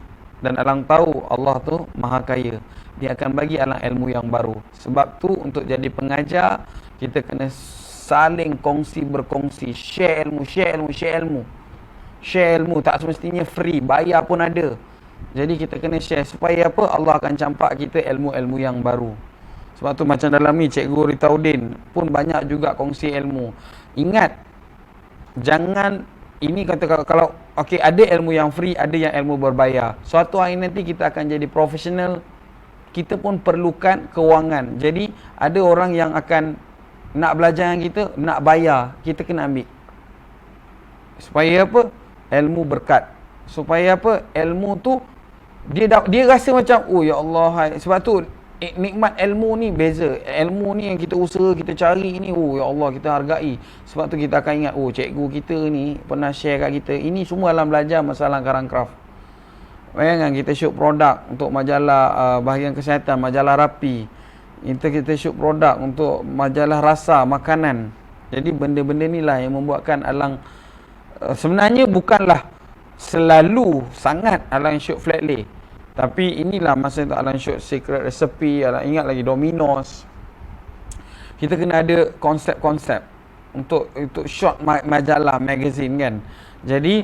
dan Alang tahu Allah tu maha kaya. Dia akan bagi Alang ilmu yang baru. Sebab tu untuk jadi pengajar, kita kena saling kongsi berkongsi. Share ilmu, share ilmu, share ilmu. Share ilmu tak semestinya free, bayar pun ada. Jadi kita kena share supaya apa? Allah akan campak kita ilmu-ilmu yang baru. Sebab tu macam dalam ni Cikgu Ritaudin pun banyak juga kongsi ilmu. Ingat, jangan ini kata kalau okey, ada ilmu yang free, ada yang ilmu berbayar. Suatu hari nanti kita akan jadi profesional, kita pun perlukan kewangan. Jadi ada orang yang akan nak belajar yang kita, nak bayar, kita kena ambil. Supaya apa? Ilmu berkat. Supaya apa? Ilmu tu dia rasa macam, oh ya Allah. Sebab tu nikmat ilmu ni beza. Ilmu ni yang kita usaha, kita cari ni, oh ya Allah, kita hargai. Sebab tu kita akan ingat, oh cikgu kita ni pernah share kat kita. Ini semua dalam belajar masalah karang craft. Bayangkan kita shoot produk untuk majalah bahagian kesihatan, majalah Rapi. Kita shoot produk untuk majalah rasa, makanan. Jadi benda-benda ni lah yang membuatkan Alang sebenarnya bukanlah selalu sangat Alang shoot flat lay. Tapi inilah masa tu Alang shoot secret recipe, Alang ingat lagi Domino's. Kita kena ada konsep-konsep untuk shot majalah, magazine kan. Jadi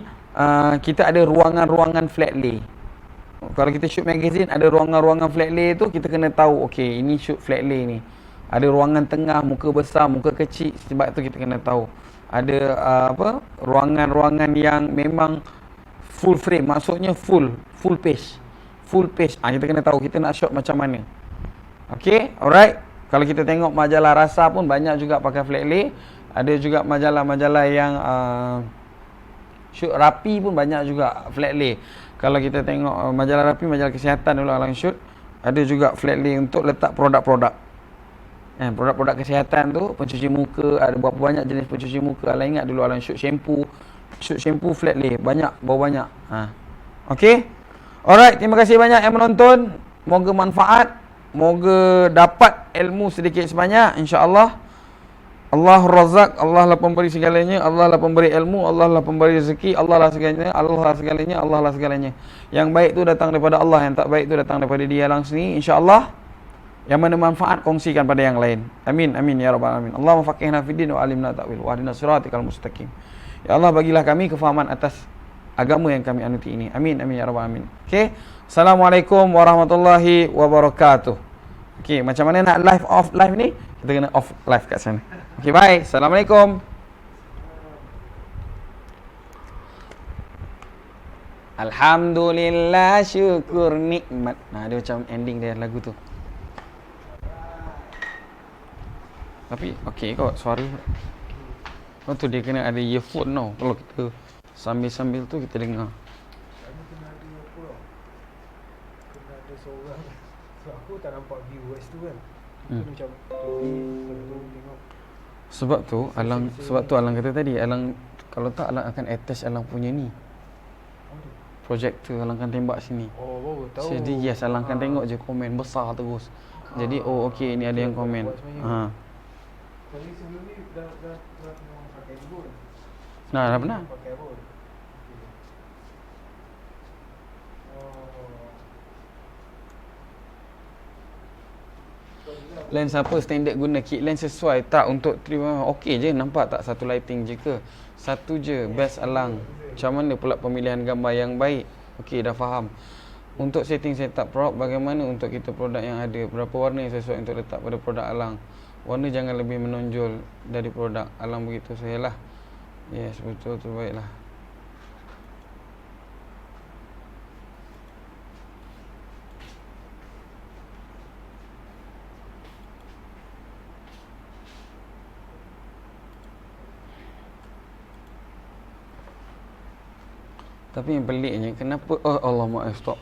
kita ada ruangan-ruangan flat lay. Kalau kita shoot magazine, ada ruangan-ruangan flat lay tu, kita kena tahu, okey, ini shoot flat lay ni. Ada ruangan tengah, muka besar, muka kecil. Sebab tu kita kena tahu. Ada ruangan-ruangan yang memang full frame, maksudnya full page. Full page. Kita kena tahu kita nak shot macam mana. Okey, alright. Kalau kita tengok majalah rasa pun banyak juga pakai flat lay. Ada juga majalah-majalah yang shoot Rapi pun banyak juga flat lay. Kalau kita tengok majalah Rapi, majalah kesihatan dulu Alang shoot, ada juga flat lay untuk letak produk-produk. Produk-produk kesihatan tu, pencuci muka, ada berapa banyak jenis pencuci muka. Alang ingat dulu Alang shoot shampoo flat lay, banyak, berapa banyak. Okey. Alright, terima kasih banyak yang menonton. Moga manfaat, moga dapat ilmu sedikit sebanyak, insya-Allah. Allah Razak, Allah lah pemberi segalanya, Allah lah pemberi ilmu, Allah lah pemberi rezeki, Allah lah segalanya, Allah lah segalanya, Allah lah segalanya. Yang baik tu datang daripada Allah, yang tak baik tu datang daripada Dia langsung sendiri, insya-Allah. Yang mana manfaat kongsikan pada yang lain. Amin amin ya rabbal alamin. Allahumma faqihna fid din wa alimna ta'wil wa hdina siratal mustaqim. Ya Allah, bagilah kami kefahaman atas agama yang kami anuti ini. Amin amin ya rabbal alamin. Okey. Assalamualaikum warahmatullahi wabarakatuh. Okey, macam mana nak live off live ni? Kita kena off live kat sana. Okey, bye. Assalamualaikum. Alhamdulillah, syukur nikmat. Dia macam ending dia lagu tu. Tapi okey kot suara. Lepas tu dia kena ada earphone tau. Kalau kita sambil-sambil tu kita dengar. Kami kena ada apa tau? Kena ada seorang. So aku tak nampak viewers tu kan. Kena macam tengok. Sebab tu Alang kata tadi, Alang kalau tak Alang akan attach Alang punya ni. Projektor Alangkan tembak sini. Oh, baru tahu. Jadi yes, Alangkan tengok je komen besar terus. Jadi oh okey, ni ada yang komen. Ha. Tapi sebelum ni dah pakai pun. Nah, dah pernah. Pakai pun. Lens apa standard guna? Kit lens sesuai tak untuk terima? Okey je, nampak tak satu lighting je ke? Satu je, best alang. Macam mana pula pemilihan gambar yang baik? Okey, dah faham. Untuk setting setup prop, bagaimana untuk kita produk yang ada? Berapa warna yang sesuai untuk letak pada produk alang? Warna jangan lebih menonjol dari produk alang, begitu sajalah. Yes, betul, terbaiklah. Tapi yang peliknya, kenapa... Oh, Allah maaf, stop.